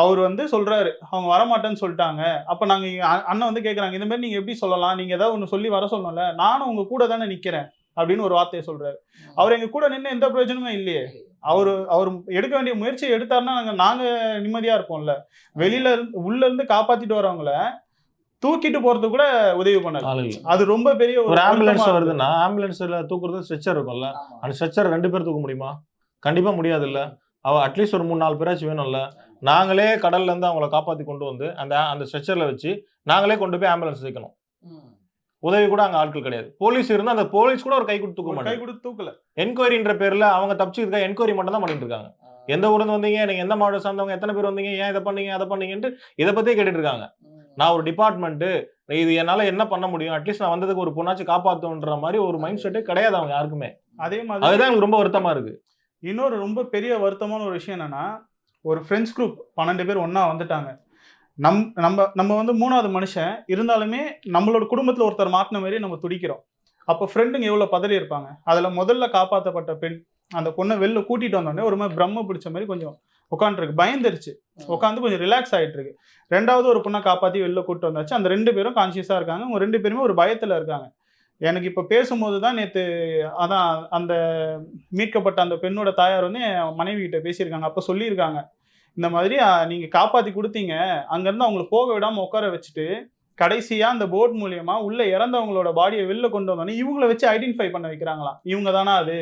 A: அவர் வந்து சொல்றாரு அவங்க வரமாட்டேன்னு சொல்லிட்டாங்க. அப்ப நாங்க அண்ணன் வந்து கேக்குறாங்க, இந்த மாதிரி நீங்க எப்படி சொல்லலாம், நீங்க ஏதாவது ஒண்ணு சொல்லி வர சொல்லணும்ல, நானும் உங்க கூட தானே நிக்கிறேன் அப்படின்னு ஒரு வார்த்தையை சொல்றாரு. அவர் எங்க கூட நின்று எந்த பிரயோஜனமும் இல்லையே. அவர் எடுக்க வேண்டிய முயற்சியை எடுத்தாருன்னா நாங்க நிம்மதியா இருப்போம்ல. வெளியில உள்ள இருந்து காப்பாத்திட்டு வரவங்கள தூக்கிட்டு போறது கூட உதவி பண்ணல. அது ரொம்ப பெரிய
B: ஒரு ஆம்புலன்ஸ் வருதுன்னா ஆம்புலன்ஸ்ல தூக்குறது ஸ்ட்ரெச்சர் இருக்கும்ல, அந்த ஸ்ட்ரெச்சர் 2 பேர் தூக்க முடியுமா? கண்டிப்பா முடியாது இல்ல. அட்லீஸ்ட் ஒரு 3-4 பேராச்சும் வேணும்ல. நாங்களே கடல்ல இருந்து அவங்கள காப்பாத்தி கொண்டு வந்து அந்த ஸ்ட்ரெச்சர்ல வச்சு நாங்களே கொண்டு போய் ஆம்புலன்ஸ் வைக்கணும். உதவி கூட அங்க ஆட்கள் கிடையாது. போலீஸ் இருந்தா அந்த போலீஸ் கூட ஒரு கை கொடுத்து தூக்க மாட்டாங்க. கை கொடுத்து தூக்கல. என்கொயரின்ற பேர்ல அவங்க தப்பிச்சுக்கிறதுக்காக என்கொயரி மட்டும் தான் பண்ணிட்டு இருக்காங்க. எந்த ஊர்ல வந்தீங்க, நீங்க எந்த மாவட்டம் சார்ந்தவங்க, எத்தனை பேர் வந்தீங்க, ஏன் இதை பண்ணீங்க அதை பண்ணீங்கன்ட்டு இதை பத்தியே கேட்டுட்டு இருக்காங்க. நான் ஒரு டிபார்ட்மெண்ட், இது என்னால என்ன பண்ண முடியும், அட்லீஸ்ட் நான் வந்ததுக்கு ஒரு பொண்ணாச்சும் காப்பாற்றுன்ற மாதிரி ஒரு மைண்ட் செட்டே கிடையாது அவங்க யாருக்குமே.
A: அதே மாதிரி
B: அதுதான் எனக்கு ரொம்ப வருத்தமா இருக்கு.
A: இன்னொரு ரொம்ப பெரிய வருத்தமான ஒரு விஷயம் என்னன்னா, ஒரு ஃப்ரெண்ட்ஸ் குரூப் 12 பேர் ஒன்னா வந்துட்டாங்க. நம்ம வந்து 3வது மனுஷன் இருந்தாலுமே நம்மளோட குடும்பத்துல ஒருத்தர் மாட்டின மாதிரி நம்ம துடிக்கிறோம். அப்போ ஃப்ரெண்டுங்க எவ்வளவு பதறி இருப்பாங்க. அதுல முதல்ல காப்பாற்றப்பட்ட பெண் அந்த பொண்ணை வெளில கூட்டிட்டு வந்தோடனே ஒரு மாதிரி பிரம்ம பிடிச்ச மாதிரி கொஞ்சம் உட்காந்துருக்கு, பயந்துருச்சு, உட்காந்து கொஞ்சம் ரிலாக்ஸ் ஆகிட்டு இருக்கு. ரெண்டாவது ஒரு பொண்ணை காப்பாற்றி வெளில கூட்டு வந்தாச்சு. அந்த 2 பேரும் கான்சியஸாக இருக்காங்க. அவங்க 2 பேருமே ஒரு பயத்தில் இருக்காங்க. எனக்கு இப்போ பேசும்போது தான் நேற்று அதான் அந்த மீட்கப்பட்ட அந்த பெண்ணோட தாயார் வந்து என் மனைவி கிட்ட பேசியிருக்காங்க. அப்போ சொல்லியிருக்காங்க, இந்த மாதிரி நீங்கள் காப்பாற்றி கொடுத்தீங்க, அங்கேருந்து அவங்களை போக விடாமல் உட்கார வச்சுட்டு கடைசியாக அந்த போட் மூலியமா உள்ள இறந்தவங்களோட பாடியை வெளில கொண்டு வந்தோன்னே இவங்கள வச்சு ஐடென்டிஃபை பண்ண வைக்கிறாங்களாம். இவங்க தானா அது,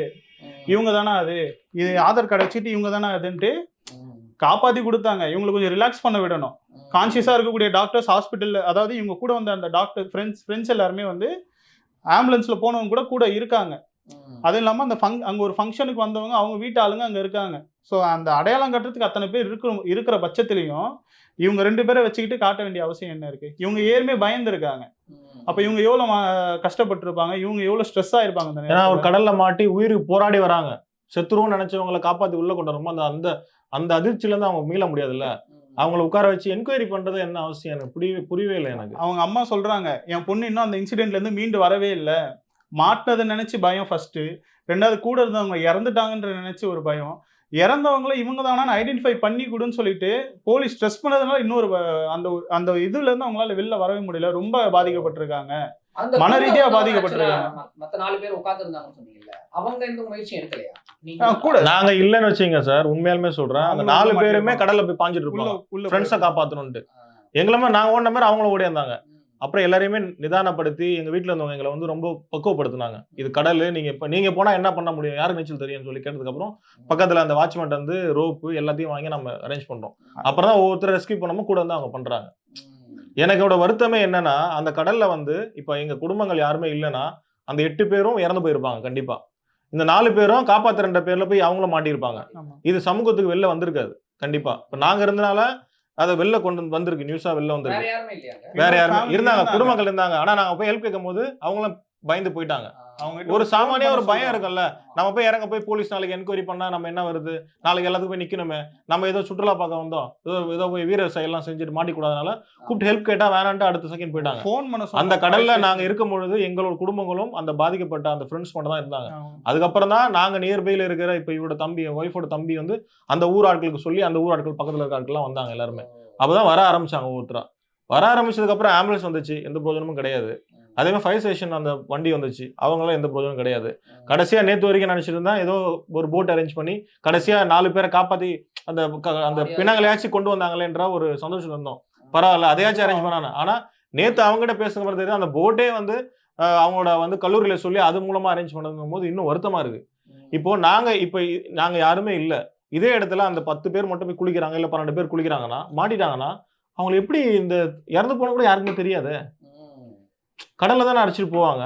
A: இவங்க தானா அது, இது ஆதார் கார்டை வச்சுட்டு இவங்க தானே அதுன்ட்டு காப்பாற்றி கொடுத்தாங்க. இவங்களை கொஞ்சம் ரிலாக்ஸ் பண்ண விடணும். கான்சியஸாக இருக்கக்கூடிய டாக்டர்ஸ் ஹாஸ்பிட்டலில், அதாவது இவங்க கூட வந்த அந்த டாக்டர் ஃப்ரெண்ட்ஸ் எல்லாருமே வந்து ஆம்புலன்ஸில் போனவங்க கூட இருக்காங்க. அதுவும் இல்லாமல் அந்த அங்கே ஒரு ஃபங்க்ஷனுக்கு வந்தவங்க அவங்க வீட்டு ஆளுங்க அங்கே இருக்காங்க. ஸோ அந்த அடையாளம் கட்டுறதுக்கு அத்தனை பேர் இருக்கிற பட்சத்துலையும் இவங்க 2 பேரை வச்சுக்கிட்டு காட்ட வேண்டிய அவசியம் என்ன இருக்குது? இவங்க ஏற்கனவே பயந்துருக்காங்க. அப்போ இவங்க எவ்வளோ கஷ்டப்பட்டுருப்பாங்க, இவங்க எவ்வளோ ஸ்ட்ரெஸ் ஆகிருப்பாங்க.
B: ஏன்னா ஒரு கடலில் மாட்டி உயிருக்கு போராடி வராங்க, செத்துருவோம்னு நினச்சவங்களை காப்பாற்றி உள்ளே கொண்டு வரும்போது அந்த அந்த அதிர்ச்சியிலேருந்து அவங்க மீள முடியாதுல்ல. அவங்கள உட்கார வச்சு என்கொயரி பண்றது என்ன அவசியம் எனக்கு புரியவே இல்லை எனக்கு. அவங்க
A: அம்மா சொல்றாங்க, என் பொண்ணு இன்னும் அந்த இன்சிடென்ட்ல இருந்து மீண்டு வரவே இல்லை. மாட்டினதை நினைச்சு பயம் ஃபர்ஸ்ட், ரெண்டாவது கூட இருந்தவங்க இறந்துட்டாங்கன்ற நினைச்சு ஒரு பயம். இறந்தவங்கள இவங்க தானு ஐடென்டிஃபை பண்ணி கொடுன்னு சொல்லிட்டு போலீஸ் ஸ்ட்ரெஸ் பண்ணதுனால இன்னொரு அந்த அந்த இதுல இருந்து அவங்களால வெளில வரவே முடியல. ரொம்ப பாதிக்கப்பட்டிருக்காங்க, மன ரீதியா பாதிக்கப்பட்டிருக்காங்க.
C: மத்த 4 பேர் உட்கார்ந்து இருந்தாங்கன்னு சொன்னீங்கல்ல, அவங்க எந்த முயற்சி எடுக்கலையா?
B: கூட நாங்க இல்லன்னு வச்சீங்க சார், உண்மையாலுமே சொல்றேன். அந்த 4 பேருமே கடல்ல போய் பாஞ்சிட்டு இருப்பாங்க ஃப்ரெண்ட்ஸை காப்பாத்தணும்ட்டு. எங்களுமே நாங்க ஓடின மாதிரி அவங்களும் ஓடியாந்தாங்க. அப்புறம் எல்லாரையுமே நிதானப்படுத்தி எங்க வீட்டுல இருந்தவங்க எங்களை வந்து ரொம்ப பக்குவப்படுத்தினாங்க. இது கடல், நீங்க போனா என்ன பண்ண முடியும், யாருக்கு நீச்சல் தெரியும்னு சொல்லி கேட்டதுக்கு அப்புறம் பக்கத்துல அந்த வாட்ச்மேன் வந்து ரோப்பு எல்லாத்தையும் வாங்கி நம்ம அரேஞ்ச் பண்றோம். அப்புறம் தான் ஒவ்வொருத்தர் ரெஸ்கியூ பண்ணாம கூட வந்து அவங்க பண்றாங்க. எனக்கோட வருத்தமே என்னன்னா, அந்த கடல்ல வந்து இப்ப எங்க குடும்பங்கள் யாருமே இல்லைன்னா அந்த 8 பேரும் இறந்து போயிருப்பாங்க கண்டிப்பா. இந்த 4 பேரும் காப்பாத்துற பேர்ல போய் அவங்களும் மாட்டியிருப்பாங்க. இது சமூகத்துக்கு வெளில வந்திருக்காது கண்டிப்பா. இப்ப நாங்க இருந்தனால அதை வெளில கொண்டு வந்திருக்கு, நியூஸா வெளில வந்திருக்கு. வேற யாருமே இருந்தாங்க, குடும்பங்கள் இருந்தாங்க. ஆனா நாங்க போய் ஹெல்ப் கேட்கும் போது அவங்களும் பயந்து போயிட்டாங்க. ஒரு சாமானிய ஒரு பயம் இருக்குல்ல, நம்ம போய் இறங்க போய் போலீஸ் நாளைக்கு என்கொயரி பண்ணா நம்ம என்ன வருது, நாளைக்கு எல்லாத்துக்கும் போய் நிக்கணுமே, நம்ம ஏதோ சுற்றுலா பார்க்க வந்தோம், ஏதோ போய் வீர செயலாம் செஞ்சுட்டு மாட்டிக்கூடாதனால கூப்பிட்டு ஹெல்ப் கேட்டா வேணான்ட்டு அடுத்த செகண்ட் போயிட்டாங்க. அந்த கடல்ல நாங்க இருக்கும் பொழுது எங்களோட குடும்பங்களும் அந்த பாதிக்கப்பட்ட அந்த ஃப்ரெண்ட்ஸ் மட்டும் தான் இருந்தாங்க. அதுக்கப்புறம் தான் நாங்க நியர்பைல இருக்கிற இப்ப இவரோட தம்பி, ஒய்ஃபோட தம்பி வந்து அந்த ஊர் ஆட்களுக்கு சொல்லி அந்த ஊர் ஆட்கள் பக்கத்துல இருக்க ஆட்கள்லாம் வந்தாங்க எல்லாருமே. அப்பதான் வர ஆரம்பிச்சாங்க ஒவ்வொருத்தரா. வர ஆரம்பிச்சதுக்கு அப்புறம் ஆம்புலன்ஸ் வந்துச்சு, எந்த பிரோஜனமும் கிடையாது. அதே மாதிரி ஃபயர் ஸ்டேஷன் அந்த வண்டி வந்துச்சு, அவங்களாம் எந்த பிரோஜனம் கிடையாது. கடைசியா நேற்று வரைக்கும் நினைச்சிட்டு இருந்தா ஏதோ ஒரு போட் அரேஞ்ச் பண்ணி கடைசியா 4 பேரை காப்பாத்தி அந்த பிணங்களையாச்சும் கொண்டு வந்தாங்களேன்ற ஒரு சந்தோஷம் இருந்தோம். பரவாயில்ல, அதையாச்சும் அரேஞ்ச் பண்ணாங்க. ஆனா நேற்று அவங்ககிட்ட பேசுற மாதிரி தெரியுது, அந்த போட்டே வந்து அவங்களோட வந்து கல்லூரியில சொல்லி அது மூலமா அரேஞ்ச் பண்ணதுங்கும் போது இன்னும் வருத்தமா இருக்கு. இப்போ நாங்க யாருமே இல்ல, இதே இடத்துல அந்த 10 பேர் மட்டும் போய் குளிக்கிறாங்க, இல்ல 12 பேர் குளிக்கிறாங்கன்னா மாட்டிட்டாங்கன்னா அவங்க எப்படி இந்த இறந்து போன கூட யாருக்குமே தெரியாது. கடல்ல தானே அடிச்சுட்டு போவாங்க.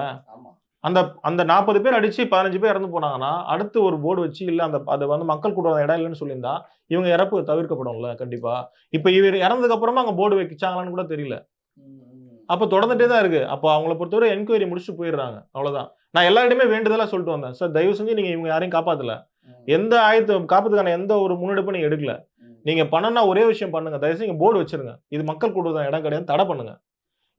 B: அந்த 40 பேர் அடிச்சு 15 பேர் இறந்து போனாங்கன்னா அடுத்து ஒரு போர்டு வச்சு இல்ல அதை வந்து மக்கள் கூட இடம் இல்லைன்னு சொல்லியிருந்தா இவங்க இறப்பு தவிர்க்கப்படும்ல கண்டிப்பா. இப்ப இவர் இறந்ததுக்கு அப்புறமா அங்க போர்டு வைச்சாங்களான்னு கூட தெரியல. அப்ப தொடர்ந்துட்டே தான் இருக்கு. அப்போ அவங்களை பொறுத்தவரை என்கொயரி முடிச்சுட்டு போயிடுறாங்க, அவ்வளவுதான். நான் எல்லாருமே வேண்டுதலா சொல்லிட்டு வந்தேன், சார் தயவு செஞ்சு நீங்க இவங்க யாரையும் காப்பாத்தல, எந்த காப்பதுக்கான எந்த ஒரு முன்னெடுப்பும் நீங்க எடுக்கல. நீங்க பண்ணனா ஒரே விஷயம் பண்ணுங்க, தயவு செஞ்சு போர்டு வச்சிருங்க, இது மக்கள் கூடுதல் இடம் கிடையாது, தடை பண்ணுங்க.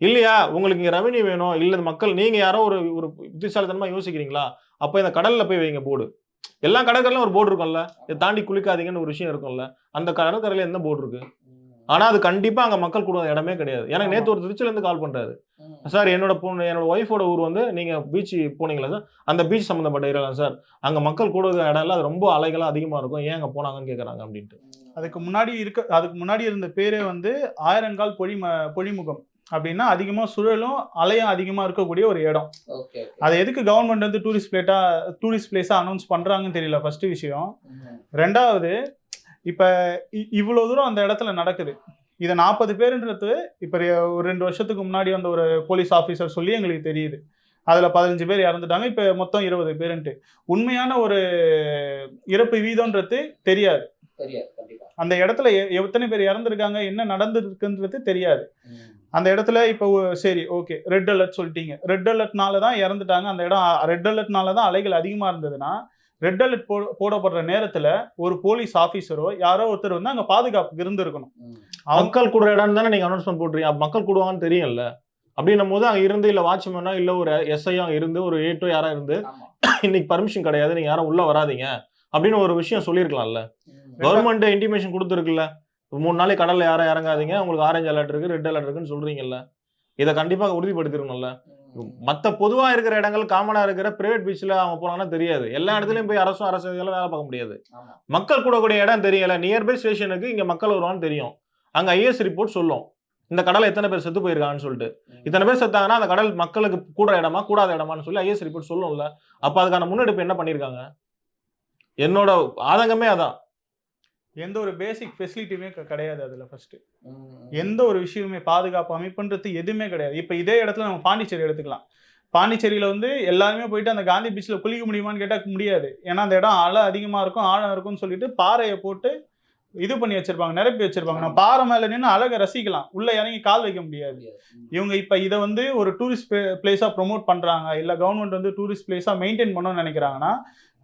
B: இல்லையா உங்களுக்கு இங்க ரெவன்யூ வேணும், இல்ல மக்கள் நீங்க யாரோ ஒரு புத்திசாலித்தனமா யோசிக்கிறீங்களா, அப்ப இந்த கடல்ல போய் வைங்க போர்டு. எல்லா கடற்கரையிலும் ஒரு போர்டு இருக்கும்ல, இதை தாண்டி குளிக்காதீங்கன்னு ஒரு விஷயம் இருக்கும்ல, அந்த கடற்கரையில என்ன போர்டு இருக்கு? ஆனா அது கண்டிப்பா அங்க மக்கள் கூட இடமே கிடையாது. எனக்கு நேற்று ஒரு திருச்சியில இருந்து கால் பண்றாரு, சார் என்னோட ஒய்ஃபோட ஊர் வந்து நீங்க பீச் போனீங்களா சார், அந்த பீச் சம்பந்தப்பட்ட ஏரியா சார், அங்க மக்கள் கூட இடம் இல்ல, அது ரொம்ப அலைகளா அதிகமா இருக்கும், ஏன் அங்க போனாங்கன்னு கேக்குறாங்க அப்படின்ட்டு.
A: அதுக்கு முன்னாடி இருந்த பேரே வந்து ஆயிரங்கால் பொழிமுகம் அப்படின்னா அதிகமா சுழலும் அலையும் அதிகமா இருக்கக்கூடிய ஒரு இடம். அது எதுக்கு கவர்மெண்ட் வந்து டூரிஸ்ட் பிளேஸா அனௌன்ஸ் பண்றாங்கன்னு தெரியல, ஃபர்ஸ்ட் விஷயம். ரெண்டாவது, இப்ப இவ்வளவு தூரம் அந்த இடத்துல நடக்குது, இதை 40 பேருன்றது இப்ப ஒரு 2 வருஷத்துக்கு முன்னாடி வந்த ஒரு போலீஸ் ஆஃபீஸர் சொல்லி எங்களுக்கு தெரியுது, அதுல 15 பேர் இறந்துட்டாங்க, இப்ப மொத்தம் 20 பேருன்ட்டு. உண்மையான ஒரு இறப்பு வீதம்ன்றது தெரியாது. அந்த இடத்துல எத்தனை பேர் இறந்துருக்காங்க, என்ன நடந்திருக்குன்றது தெரியாது. அந்த இடத்துல இப்போ சரி ஓகே ரெட் அலர்ட் சொல்லிட்டீங்க, ரெட் அலர்ட்னால தான் இறந்துட்டாங்க, அந்த இடம் ரெட் அலர்ட்னால தான் அலைகள் அதிகமா இருந்ததுன்னா ரெட் அலர்ட் போடப்படுற நேரத்துல ஒரு போலீஸ் ஆபீசரோ யாரோ ஒருத்தர் வந்து அங்க பாதுகாப்புக்கு இருந்திருக்கணும்.
B: மக்கள் கூடுற இடம் தானே நீங்க அனௌன்ஸ்மெண்ட் போடுறீங்க, மக்கள் கூடுவாங்கன்னு தெரியும்ல. அப்படின்னும் போது அங்க இருந்து இல்ல வாட்ச்மேனா இல்ல ஒரு எஸ்ஐ இருந்து ஒரு ஏட்டோ யாரா இருந்து இன்னைக்கு பர்மிஷன் கிடையாது, நீங்க யாரும் உள்ள வராதீங்க, அப்படின்னு ஒரு விஷயம் சொல்லியிருக்கலாம்ல. கவர்மெண்ட் இன்டிமேஷன் கொடுத்துருக்குல்ல, 3 நாளைக்கு கடல்ல யாரும் இறங்காதீங்க, உங்களுக்கு ஆரஞ்சு அலர்ட் இருக்கு, ரெட் அலர்ட் இருக்குன்னு சொல்றீங்கல்ல, இதை கண்டிப்பாக உறுதிப்படுத்திருக்கணும்ல. மற்ற பொதுவா இருக்கிற இடங்கள், காமனா இருக்கிற பிரைவேட் பீச்ல அவங்க போனாங்கன்னா தெரியாது. எல்லா இடத்துலயும் போய் அரசு வேலை பார்க்க முடியாது. மக்கள் கூடக்கூடிய இடம் தெரியல, நியர்பை ஸ்டேஷனுக்கு இங்க மக்கள் வருவான்னு தெரியும். அங்க ஐஎஸ் ரிப்போர்ட் சொல்லும் இந்த கடலை எத்தனை பேர் செத்து போயிருக்காங்கன்னு சொல்லிட்டு. இத்தனை பேர் செத்தாங்கன்னா அந்த கடல் மக்களுக்கு கூட இடமா கூடாத இடமான்னு சொல்லி ஐஎஸ் ரிப்போர்ட் சொல்லும்ல. அப்ப அதுக்கான முன்னெடுப்பு என்ன பண்ணிருக்காங்க? என்னோட ஆதங்கமே அதான்.
A: எந்த ஒரு பேசிக் ஃபெசிலிட்டியுமே கிடையாது அதுல. ஃபர்ஸ்ட் எந்த ஒரு விஷயமே பாதுகாப்பு அமைப்புன்றது எதுவுமே கிடையாது. இப்போ இதே இடத்துல நம்ம பாண்டிச்சேரி எடுத்துக்கலாம். பாண்டிச்சேரியில வந்து எல்லாருமே போயிட்டு அந்த காந்தி பீச்ல குளிக்க முடியுமான்னு கேட்டா முடியாது. ஏன்னா அந்த இடம் அலை அதிகமா இருக்கும், ஆழம் இருக்கும்னு சொல்லிட்டு பாறையை போட்டு இது பண்ணி வச்சிருப்பாங்க, நிரப்பி வச்சிருப்பாங்க. நம்ம பாறை மேல நின்று அழகை ரசிக்கலாம், உள்ள இறங்கி கால் வைக்க முடியாது. இவங்க இப்ப இதை வந்து ஒரு டூரிஸ்ட் பிளேஸா ப்ரொமோட் பண்றாங்க, இல்ல கவர்மெண்ட் வந்து டூரிஸ்ட் பிளேஸா மெயின்டைன் பண்ணணும்னு நினைக்கிறாங்கன்னா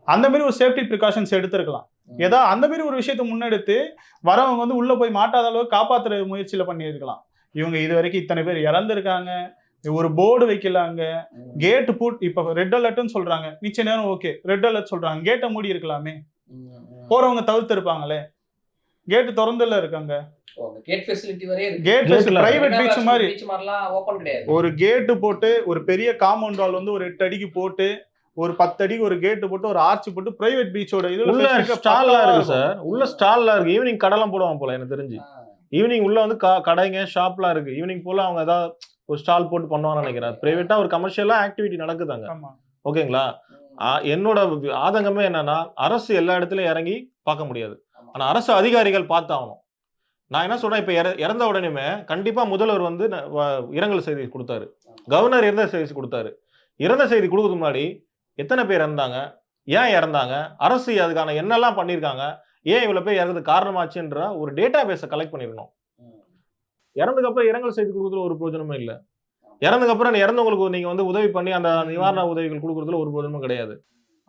A: அந்த மாதிரி ஒரு சேஃப்டி ப்ரிகாஷன்ஸ் எடுத்திருக்கலாம். ஏதோ அந்த மாதிரி ஒரு விஷயத்தை முன்னெடுத்து வரவங்க வந்து உள்ள போய் மாட்டாத அளவுக்கு காப்பாத்துற முயற்சியில பண்ணியிருக்கலாம். இவங்க இது வரைக்கும் இத்தனை பேர் இறந்துருக்காங்க, ஒரு போர்டு வைக்கலாங்க, கேட்டு பூட். இப்ப ரெட் அலர்ட்னு சொல்றாங்க, மிச்ச நேரம் ஓகே ரெட் அலர்ட் சொல்றாங்க, கேட்டை மூடி இருக்கலாமே, போறவங்க தவிர்த்து இருப்பாங்களே. கேட் திறந்துல இருக்காங்க,
C: கேட் ஃபெசிலிட்டி வரையே இருக்கு.
A: கேட் பிரைவேட் பீச் மாதிரி
C: பீச் மாதிரிலாம் ஓபன் கிடையாது.
A: ஒரு கேட் போட்டு ஒரு பெரிய காம்பவுண்ட் வால் வந்து ஒரு 8 அடிக்கு போட்டு ஒரு 10 அடிக்கு ஒரு கேட் போட்டு ஒரு ஆர்ச் போட்டு பிரைவேட் பீச்சோட இதுல
B: உள்ள ஸ்டால்லாம் இருக்கு சார். உள்ள ஸ்டால்லாம் இருக்கு. ஈவினிங் கடலாம் போடுவாங்க போல எனக்கு தெரிஞ்சு. ஈவினிங் உள்ள வந்து கடைங்க ஷாப்லாம் இருக்கு. ஈவினிங் போல அவங்க ஏதாவது ஒரு ஸ்டால் போட்டு பண்ணுவாங்கன்னு நினைக்கிறேன். பிரைவேட்டா ஒரு கமர்ஷியலா ஆக்டிவிட்டி நடக்குதாங்க. ஓகேங்களா? என்னோட ஆதங்கமே என்னன்னா, அரசு எல்லா இடத்துலயும் இறங்கி பார்க்க முடியாது, ஆனா அரசு அதிகாரிகள் பார்த்தாகணும். நான் என்ன சொல்றேன், இப்ப இறந்த உடனேமே கண்டிப்பா முதல்வர் வந்து இரங்கல் செய்தி கொடுத்தாரு, கவர்னர் இறந்த செய்தி கொடுத்தாரு. இறந்த செய்தி கொடுக்கறதுக்கு முன்னாடி எத்தனை பேர் இறந்தாங்க, ஏன் இறந்தாங்க, அரசு அதுக்கான என்னெல்லாம் பண்ணியிருக்காங்க, ஏன் இவ்வளவு பேர் இறந்தது காரணமாச்சுன்ற ஒரு டேட்டா பேஸை கலெக்ட் பண்ணிருக்கணும். இறந்ததுக்கு அப்புறம் இரங்கல் செய்தி கொடுக்கறதுல ஒரு பிரயோஜனமே இல்லை. இறந்ததுக்கு அப்புறம் இறந்தவங்களுக்கு நீங்க வந்து உதவி பண்ணி அந்த நிவாரண உதவிகள் கொடுக்கறதுல ஒரு பிரயோஜனமும் கிடையாது.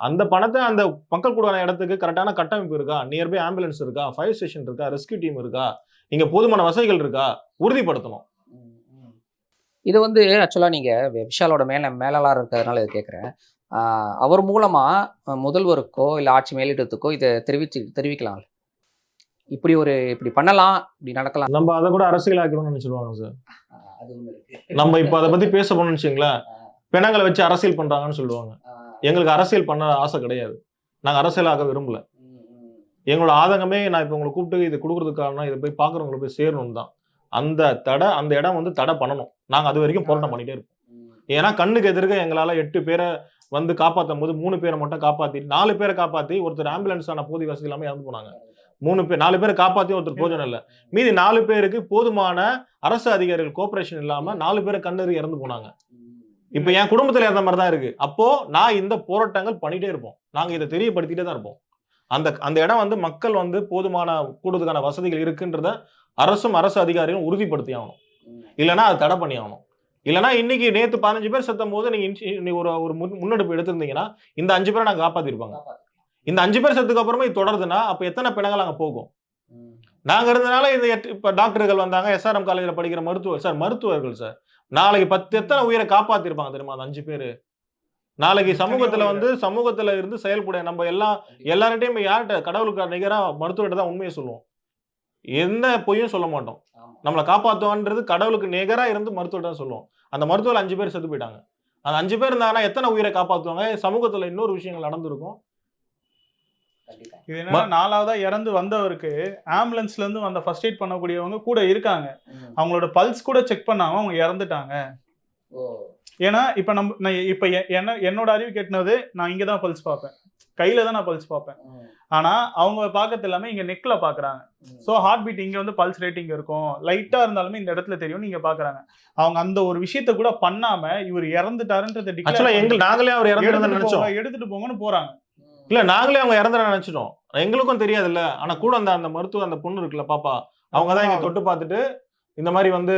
B: அந்த பணத்தை அந்த மக்கள் கூடான இடத்துக்கு கரெக்டான கட்டமைப்பு இருக்கா, நியர்பை ஆம்புலன்ஸ் இருக்கா, ஃபயர் ஸ்டேஷன் இருக்கா, ரெஸ்கியூ டீம் இருக்கா, இங்க போதுமான வசதிகள் இருக்கா, உறுதிப்படுத்தணும்.
C: இது வந்து ஆக்சுவலா நீங்க விஷாலோட மேலாளர் இருக்கிறதுனால இதை கேட்குறேன். அவர் மூலமா முதல்வருக்கோ இல்லை ஆட்சி மேலிடத்துக்கோ இதை தெரிவிக்கலாம். இப்படி பண்ணலாம், இப்படி நடக்கலாம்.
B: நம்ம அதை கூட அரசியலாக்கணும்னு நினைச்சிருவாங்க சார். நம்ம இப்ப அதை பத்தி பேச போனோம்னு வச்சுங்களேன், பிணங்களை வச்சு அரசியல் பண்றாங்கன்னு சொல்லுவாங்க. எங்களுக்கு அரசியல் பண்ண ஆசை கிடையாது, நாங்க அரசியலாக விரும்பல. எங்களோட ஆதங்கமே, நான் இப்ப உங்களை கூப்பிட்டு இதை கொடுக்கறதுக்கான இதை போய் பாக்குறவங்களை போய் சேரணும் தான். அந்த இடம் வந்து தடை பண்ணணும். நாங்க அது வரைக்கும் போராட்டம் பண்ணிட்டே இருப்போம். ஏன்னா கண்ணுக்கு எதிர்க்க எங்களால 8 பேரை வந்து காப்பாற்றும் போது 3 பேரை மட்டும் காப்பாத்தி 4 பேரை காப்பாத்தி ஒருத்தர் ஆம்புலன்ஸான போதிய வசதி இல்லாம இறந்து போனாங்க. 4 பேரை காப்பாத்தி ஒருத்தர் போஜனம் இல்லை. மீதி 4 பேருக்கு போதுமான அரசு அதிகாரிகள் கோஆபரேஷன் இல்லாம 4 பேரை கண்ணறி இறந்து போனாங்க. இப்ப என் குடும்பத்துல இறந்த மாதிரி தான் இருக்கு. அப்போ நான் இந்த போராட்டங்கள் பண்ணிட்டே இருப்போம், நாங்க இதை தெரியப்படுத்திட்டே தான் இருப்போம். அந்த இடம் வந்து மக்கள் வந்து போதுமான கூடுதலான வசதிகள் இருக்குன்றத அரசும் அரசு அதிகாரிகளும் உறுதிப்படுத்தி ஆகணும். இல்லைன்னா அது தடை பண்ணி ஆகணும். இல்லைன்னா இன்னைக்கு நேற்று 15 பேர் செத்தும் போது நீங்க ஒரு முன்னெடுப்பு எடுத்திருந்தீங்கன்னா இந்த 5 பேரை நாங்க காப்பாத்திருப்பாங்க. இந்த 5 பேர் செத்துக்கு அப்புறமா இது தொடருதுன்னா அப்ப எத்தனை பிணங்கள் அங்க போகும்? நாங்க இருந்தனால இது இப்ப டாக்டர்கள் வந்தாங்க, SRM காலேஜில் படிக்கிற மருத்துவர்கள் சார் நாளைக்கு 10 எத்தனை உயிரை காப்பாத்திருப்பாங்க தெரியுமா அந்த 5 பேரு? நாளைக்கு சமூகத்துல இருந்து செயல்பட நம்ம எல்லார்ட்டையும் யார்கிட்ட கடவுளுக்கு நிகரா மருத்துவர்கிட்ட தான் உண்மையை சொல்லுவோம், என்ன பொய்யும் சொல்ல மாட்டோம். நம்மளை காப்பாற்றுவான்றது கடவுளுக்கு நிகரா இருந்து மருத்துவர்கிட்ட தான் சொல்லுவோம். அந்த மருத்துவர்கள் 5 பேர் செத்து போயிட்டாங்க. அந்த 5 பேர் இருந்தாங்கன்னா எத்தனை உயிரை காப்பாற்றுவாங்க? சமூகத்துல இன்னொரு விஷயங்கள் நடந்திருக்கும்.
A: இது என்னன்னா, 4ஆவதா இறந்து வந்தவருக்கு ஆம்புலன்ஸ்ல இருந்து வந்த ஃபர்ஸ்ட் எய்ட் பண்ணக்கூடியவங்க கூட இருக்காங்க. அவங்களோட பல்ஸ் கூட செக் பண்ணாம அவங்க இறந்துட்டாங்க. ஏன்னா இப்ப என்னோட அறிவு கேட்டினது, நான் இங்கதான் பல்ஸ் பார்ப்பேன், கையில தான் நான் பல்ஸ் பார்ப்பேன். ஆனா அவங்க பார்க்கறது எல்லாமே இங்க நெக்ல பாக்குறாங்க. சோ ஹார்ட் பீட் இங்க வந்து பல்ஸ் ரேட்டிங் இருக்கும், லைட்டா இருந்தாலுமே இந்த இடத்துல தெரியும், நீங்க பாக்குறாங்க. அவங்க அந்த ஒரு விஷயத்த கூட பண்ணாம இவர் இறந்துட்டாருன்றத
B: நாங்களே அவர் இறந்துட்டாருன்னு நினைச்சோம்,
A: எடுத்துட்டு போங்கன்னு போறாங்க.
B: இல்ல நாங்களே அவங்க இறந்துட நினைச்சிட்டோம், எங்களுக்கும் தெரியாது இல்ல. ஆனா கூட அந்த மருத்துவ அந்த பொண்ணு இருக்குல்ல பாப்பா, அவங்க தான் இங்க தொட்டு பார்த்துட்டு இந்த மாதிரி வந்து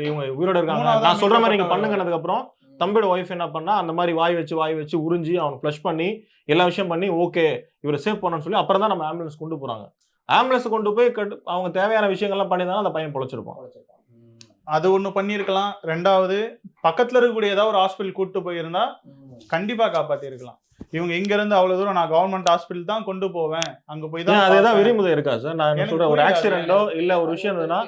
B: இவங்க உயிரோட இருக்காங்க, நான் சொல்ற மாதிரி நீங்க பண்ணுங்கனதுக்கு அப்புறம் தம்பியோட ஒய்ஃப் என்ன பண்ணா, அந்த மாதிரி வாய் வச்சு உறிஞ்சி அவனுக்கு ஃப்ளஷ் பண்ணி எல்லா விஷயம் பண்ணி ஓகே இவரை சேவ் பண்ணணும்னு சொல்லி அப்புறம் தான் நம்ம ஆம்புலன்ஸ் கொண்டு போறாங்க. ஆம்புலன்ஸ் கொண்டு போய் அவங்க தேவையான விஷயங்கள்லாம் பண்ணி தான் அந்த பையன் பொழைச்சிருப்பான்.
A: அது ஒண்ணு பண்ணியிருக்கலாம். 2வது பக்கத்துல இருக்கக்கூடிய ஏதாவது ஒரு ஹாஸ்பிட்டல் கூட்டு போயிருந்தா கண்டிப்பா காப்பாத்திருக்கலாம். இவங்க இங்க இருந்து அவ்வளவு தூரம் நான் கவர்மெண்ட் ஹாஸ்பிட்டல் தான் கொண்டு போவேன், அங்க போய் தான்
B: அதேதான்
A: பார்ப்பேன்.
B: விதிமுறை இருக்கா சார்? நான் என்ன
A: எனக்கு
B: சொல்றேன், ஒரு
A: புரியல அது.
B: ஆக்சிடென்ட்டோ இல்ல ஒரு விஷயம் இருந்ததுன்னா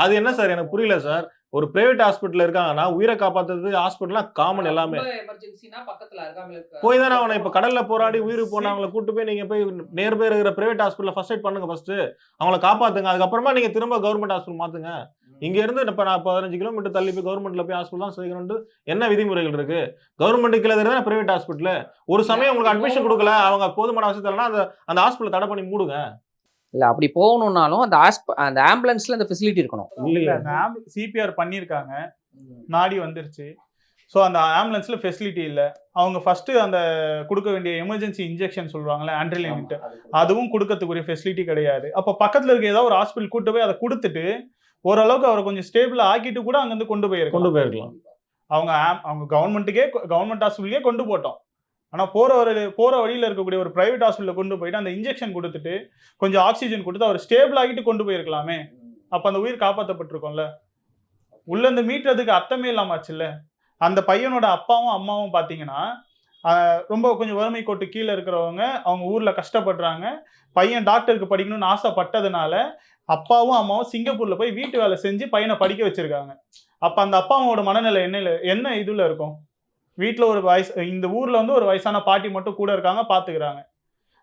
B: அது என்ன சார் எனக்கு புரியல சார். ஒரு பிரைவேட் ஹாஸ்பிட்டல் இருக்காங்கன்னா உயிரை காப்பாத்துறது ஹாஸ்பிட்டல்லாம் காமன் எல்லாமே.
C: எமர்ஜென்சினா பக்கத்துல அருகாமையில இருக்க
B: போய் தானே அவனை இப்ப கடல்ல போராடி உயிருக்கு போனவங்களை கூட்டு போய் நீங்க போய் நேர் பேர் இருக்கிற பிரைவேட் ஹாஸ்பிட்டல் ஃபர்ஸ்ட் எய்ட் பண்ணுங்க, ஃபர்ஸ்ட் அவங்களை காப்பாத்துங்க. அதுக்கப்புறமா நீங்க திரும்ப கவர்மெண்ட் ஹாஸ்பிட்டல் மாத்துங்க. இங்க இருந்து இப்ப நான் 15 கிலோமீட்டர் தள்ளி போய் கவர்மெண்ட்ல போய் ஹாஸ்பிட்டல் தான் சேர்க்கணும்னு என்ன விதிமுறைகள் இருக்கு? கவர்மெண்ட் கீழே தான் பிரைவேட் ஹாஸ்பிட்டல். ஒரு சமயம் உங்களுக்கு அட்மிஷன் கொடுக்கல, அவங்க போதுமான வசதி இல்லைன்னா அந்த ஹாஸ்பிட்டல் தடை பண்ணி மூடுங்க.
C: இல்ல அப்படி போகணும்னாலும் அந்த ஆம்புலன்ஸ்ல அந்த ஃபெசிலிட்டி இருக்கணும்.
A: இல்ல அந்த சிபிஆர் பண்ணியிருக்காங்க, நாடி வந்துருச்சு. ஸோ அந்த ஆம்புலன்ஸ்ல ஃபெசிலிட்டி இல்லை. அவங்க ஃபர்ஸ்ட் அந்த கொடுக்க வேண்டிய எமர்ஜென்சி இன்ஜெக்ஷன் சொல்றாங்களே ஆண்ட்ரிலின், அதுவும் கொடுக்கறதுக்குரிய ஃபெசிலிட்டி கிடையாது. அப்போ பக்கத்துல இருக்க ஏதாவது ஒரு ஹாஸ்பிட்டல் கூட்டு போய் அதை கொடுத்துட்டு ஓரளவுக்கு அவரை கொஞ்சம் ஸ்டேபிளா ஆக்கிட்டு கூட அங்கிருந்து கொண்டு போயிருக்கலாம். அவங்க கவர்மெண்ட் ஹாஸ்பிட்டலுக்கே கொண்டு போட்டோம். ஆனா போற வழியில இருக்கக்கூடிய ஒரு பிரைவேட் ஹாஸ்பிட்டல்ல கொண்டு போயிட்டு அந்த இன்ஜெக்ஷன் கொடுத்துட்டு கொஞ்சம் ஆக்சிஜன் கொடுத்து அவர் ஸ்டேபிள் ஆகிட்டு கொண்டு போயிருக்கலாமே. அப்ப அந்த உயிர் காப்பாற்றப்பட்டிருக்கோம்ல. உள்ள இருந்து மீட்டுறதுக்கு அர்த்தமே இல்லாம ஆச்சுல்ல. அந்த பையனோட அப்பாவும் அம்மாவும் பாத்தீங்கன்னா ரொம்ப கொஞ்சம் வறுமை கோட்டு கீழே இருக்கிறவங்க, அவங்க ஊர்ல கஷ்டப்படுறாங்க. பையன் டாக்டருக்கு படிக்கணும்னு ஆசைப்பட்டதுனால அப்பாவும் அம்மாவும் சிங்கப்பூர்ல போய் வீட்டு வேலை செஞ்சு பையனை படிக்க வச்சிருக்காங்க. அப்ப அந்த அப்பா அம்மாவோட மனநிலை என்ன இதுல இருக்கும்? வீட்டுல ஒரு இந்த ஊர்ல வந்து ஒரு வயசான பாட்டி மட்டும் கூட இருக்காங்க, பாத்துக்கிறாங்க.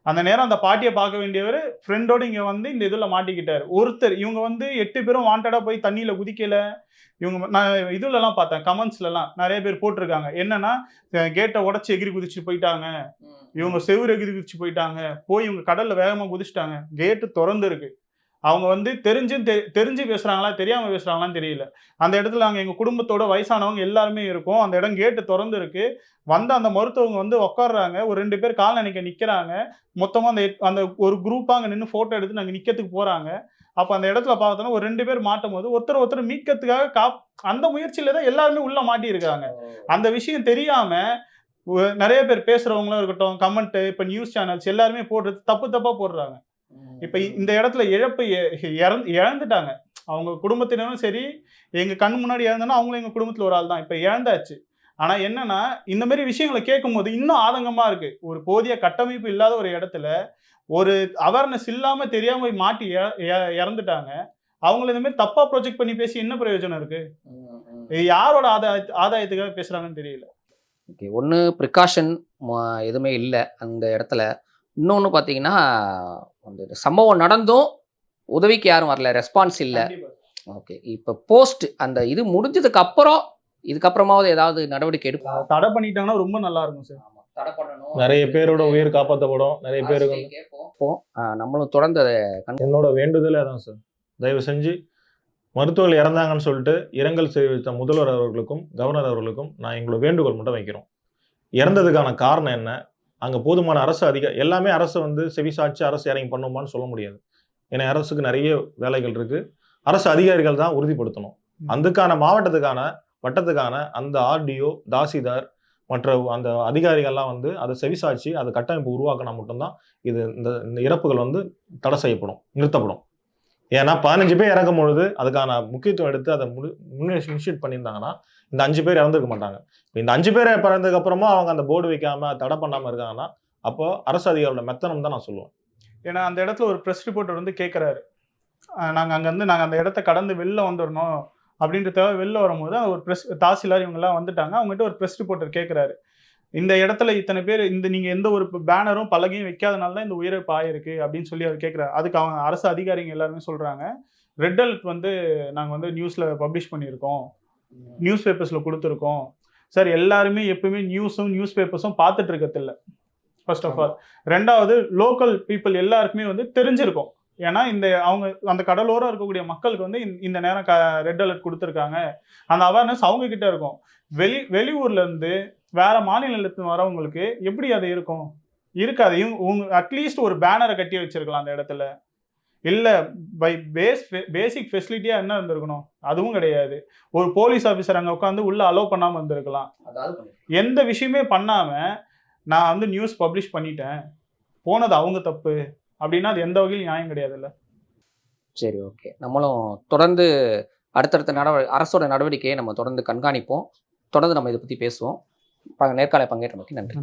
A: அந்த நேரம் அந்த பாட்டியை பார்க்க வேண்டியவர் ஃப்ரெண்டோட இங்க வந்து இந்த இதுல மாட்டிக்கிட்டாரு. இவங்க வந்து 8 பேரும் வாண்டடா போய் தண்ணியில குதிக்கல. இவங்க நான் இதுல எல்லாம் பார்த்தேன், கமெண்ட்ஸ்ல எல்லாம் நிறைய பேர் போட்டிருக்காங்க. என்னன்னா கேட்டை உடச்சு எகிரி குதிச்சு போயிட்டாங்க, இவங்க செவுரு எகிரி குதிச்சு போயிட்டாங்க, போய் இவங்க கடல்ல வேகமா குதிச்சுட்டாங்க, கேட்டு திறந்து இருக்கு. அவங்க வந்து தெரிஞ்சு பேசுறாங்களா தெரியாம பேசுறாங்களான்னு தெரியல. அந்த இடத்துல நாங்க எங்க குடும்பத்தோட வயசானவங்க எல்லாருமே இருக்கோம். அந்த இடம் கேட்டு திறந்து இருக்கு. வந்த அந்த மருத்துவங்க வந்து உட்காடுறாங்க. ஒரு 2 பேர் கால் நினைக்க நிக்கிறாங்க. மொத்தமா அந்த ஒரு குரூப்பா அங்க நின்று போட்டோ எடுத்து நாங்க நிக்கிறதுக்கு போறாங்க. அப்ப அந்த இடத்துல பார்த்தோன்னா ஒரு 2 பேர் மாட்டும் போது ஒருத்தர் மீட்கிறதுக்காக அந்த முயற்சியில தான் எல்லாருமே உள்ள மாட்டி இருக்காங்க. அந்த விஷயம் தெரியாம நிறைய பேர் பேசுறவங்களும் இருக்கட்டும், கமெண்ட் இப்ப நியூஸ் சேனல்ஸ் எல்லாருமே போடுறது தப்பா போடுறாங்க. இப்ப இந்த இடத்துல இழந்துட்டாங்க. அவங்க குடும்பத்தினரும் சரி, எங்க கண் முன்னாடி இழந்தனா அவங்களும் எங்க குடும்பத்துல ஒரு ஆள் தான். இப்ப இழந்தாச்சு. ஆனா என்னன்னா இந்த மாதிரி விஷயங்களை கேட்கும் போது இன்னும் ஆதங்கமா இருக்கு. ஒரு போதிய கட்டமைப்பு இல்லாத ஒரு இடத்துல ஒரு அவேர்னஸ் இல்லாம தெரியாம போய் மாட்டி இறந்துட்டாங்க. அவங்களை இந்த மாதிரி தப்பா ப்ரொஜெக்ட் பண்ணி பேசி என்ன பிரயோஜனம் இருக்கு? யாரோட ஆதாயத்துக்காக பேசுறாங்கன்னு தெரியல.
C: ஓகே, ஒன்று ப்ரிகாஷன் எதுவுமே இல்லை அந்த இடத்துல. இன்னொன்று பார்த்தீங்கன்னா அந்த சம்பவம் நடந்தும் உதவிக்கு யாரும் வரல, ரெஸ்பான்ஸ் இல்லை. ஓகே, இப்போ போஸ்ட் அந்த இது முடிஞ்சதுக்கு அப்புறம் இதுக்கப்புறமாவது ஏதாவது நடவடிக்கை எடுக்கும்.
A: தடை பண்ணிட்டாங்கன்னா ரொம்ப நல்லா இருக்கும் சார்.
C: தடை பண்ணணும்,
B: நிறைய பேரோட உயிர் காப்பாற்றப்படும். நிறைய பேருக்கு
C: கேட்போம். நம்மளும் தொடர்ந்து
B: என்னோட வேண்டுதலே அதான் சார். தயவு செஞ்சு மருத்துவர்கள் இறந்தாங்கன்னு சொல்லிட்டு இரங்கல் தெரிவித்த முதல்வர் அவர்களுக்கும் கவர்னர் அவர்களுக்கும் நான் எங்களோட வேண்டுகோள் மட்டும் வைக்கிறோம். இறந்ததுக்கான காரணம் என்ன? அங்கே போதுமான அரசு எல்லாமே அரசு வந்து செவிசாட்சி அரசு இறங்கி பண்ணுமான்னு சொல்ல முடியாது. ஏன்னா அரசுக்கு நிறைய வேலைகள் இருக்கு. அரசு அதிகாரிகள் தான் உறுதிப்படுத்தணும். அதுக்கான மாவட்டத்துக்கான வட்டத்துக்கான அந்த ஆர்டிஓ, தாசிதார் மற்ற அந்த அதிகாரிகள்லாம் வந்து அதை செவிசாட்சி அது கட்டமைப்பு உருவாக்கினா மட்டும்தான் இது இந்த இறப்புகள் வந்து தடை செய்யப்படும், நிறுத்தப்படும். ஏன்னா 15 பேர் இறக்கும் பொழுது அதுக்கான முக்கியத்துவம் எடுத்து அதை இனிஷியேட் பண்ணியிருந்தாங்கன்னா இந்த 5 பேர் இறந்துருக்க மாட்டாங்க. இந்த 5 பேர் பிறந்ததுக்கு அப்புறமா அவங்க அந்த போர்டு வைக்காம தடை பண்ணாம இருக்காங்கன்னா அப்போ அரசு அதிகாரியோட மெத்தனம் தான் நான் சொல்லுவேன்.
A: ஏன்னா அந்த இடத்துல ஒரு ப்ரெஸ் ரிப்போர்ட்டர் வந்து கேட்குறாரு, நாங்கள் அந்த இடத்த கடந்து வெளில வந்துடணும் அப்படின்றத வெளில வரும்போது ஒரு தாசில்தார் இவங்கெல்லாம் வந்துட்டாங்க. அவங்ககிட்ட ஒரு ப்ரெஸ் ரிப்போர்ட்டர் கேட்குறாரு, இந்த இடத்துல இத்தனை பேர் நீங்கள் எந்த ஒரு பேனரும் பலகையும் வைக்காதனால தான் இந்த உயிரிழப்பு ஆயிருக்கு அப்படின்னு சொல்லி அவர் கேட்குறாரு. அதுக்கு அவங்க அரசு அதிகாரிங்க எல்லாருமே சொல்கிறாங்க, ரெட் அலர்ட் வந்து நாங்கள் வந்து நியூஸில் பப்ளிஷ் பண்ணியிருக்கோம், நியூஸ் பேப்பர்ஸில் கொடுத்துருக்கோம் சார். எல்லாருமே எப்பவுமே நியூஸ் பேப்பர்ஸும் பார்த்துட்டு இருக்கிறதில்ல ஃபர்ஸ்ட் ஆஃப் ஆல். 2வது லோக்கல் பீப்புள் எல்லாருக்குமே வந்து தெரிஞ்சிருக்கும். ஏன்னா அவங்க அந்த கடலோரம் இருக்கக்கூடிய மக்களுக்கு வந்து இந்த நேரம் ரெட் அலர்ட் கொடுத்துருக்காங்க, அந்த அவேர்னஸ் அவங்க கிட்ட இருக்கும். வெளியூர்ல இருந்து வேற மாநிலத்துல வரவங்களுக்கு எப்படி அது இருக்கும்? இருக்காது. அட்லீஸ்ட் ஒரு பேனரை கட்டி வச்சிருக்கலாம் அந்த இடத்துல. இல்ல பேசிக் ஃபெசிலிட்டியா என்ன இருந்திருக்கணும்? அதுவும் கிடையாது. ஒரு போலீஸ் ஆஃபீஸர் அங்க உட்காந்து உள்ள அலோவ் பண்ணாம இருந்திருக்கலாம். எந்த விஷயமே பண்ணாம நான் வந்து நியூஸ் பப்ளிஷ் பண்ணிட்டேன், போனது அவங்க தப்பு அப்படின்னா அது எந்த வகையிலும் நியாயம் கிடையாதுல்ல.
C: சரி, ஓகே. நம்மளும் தொடர்ந்து அடுத்தடுத்த அரசோட நடவடிக்கையை நம்ம தொடர்ந்து கண்காணிப்போம். தொடர்ந்து நம்ம இதை பற்றி பேசுவோம். நேர்காணலை பங்கேற்றமைக்கு நன்றி.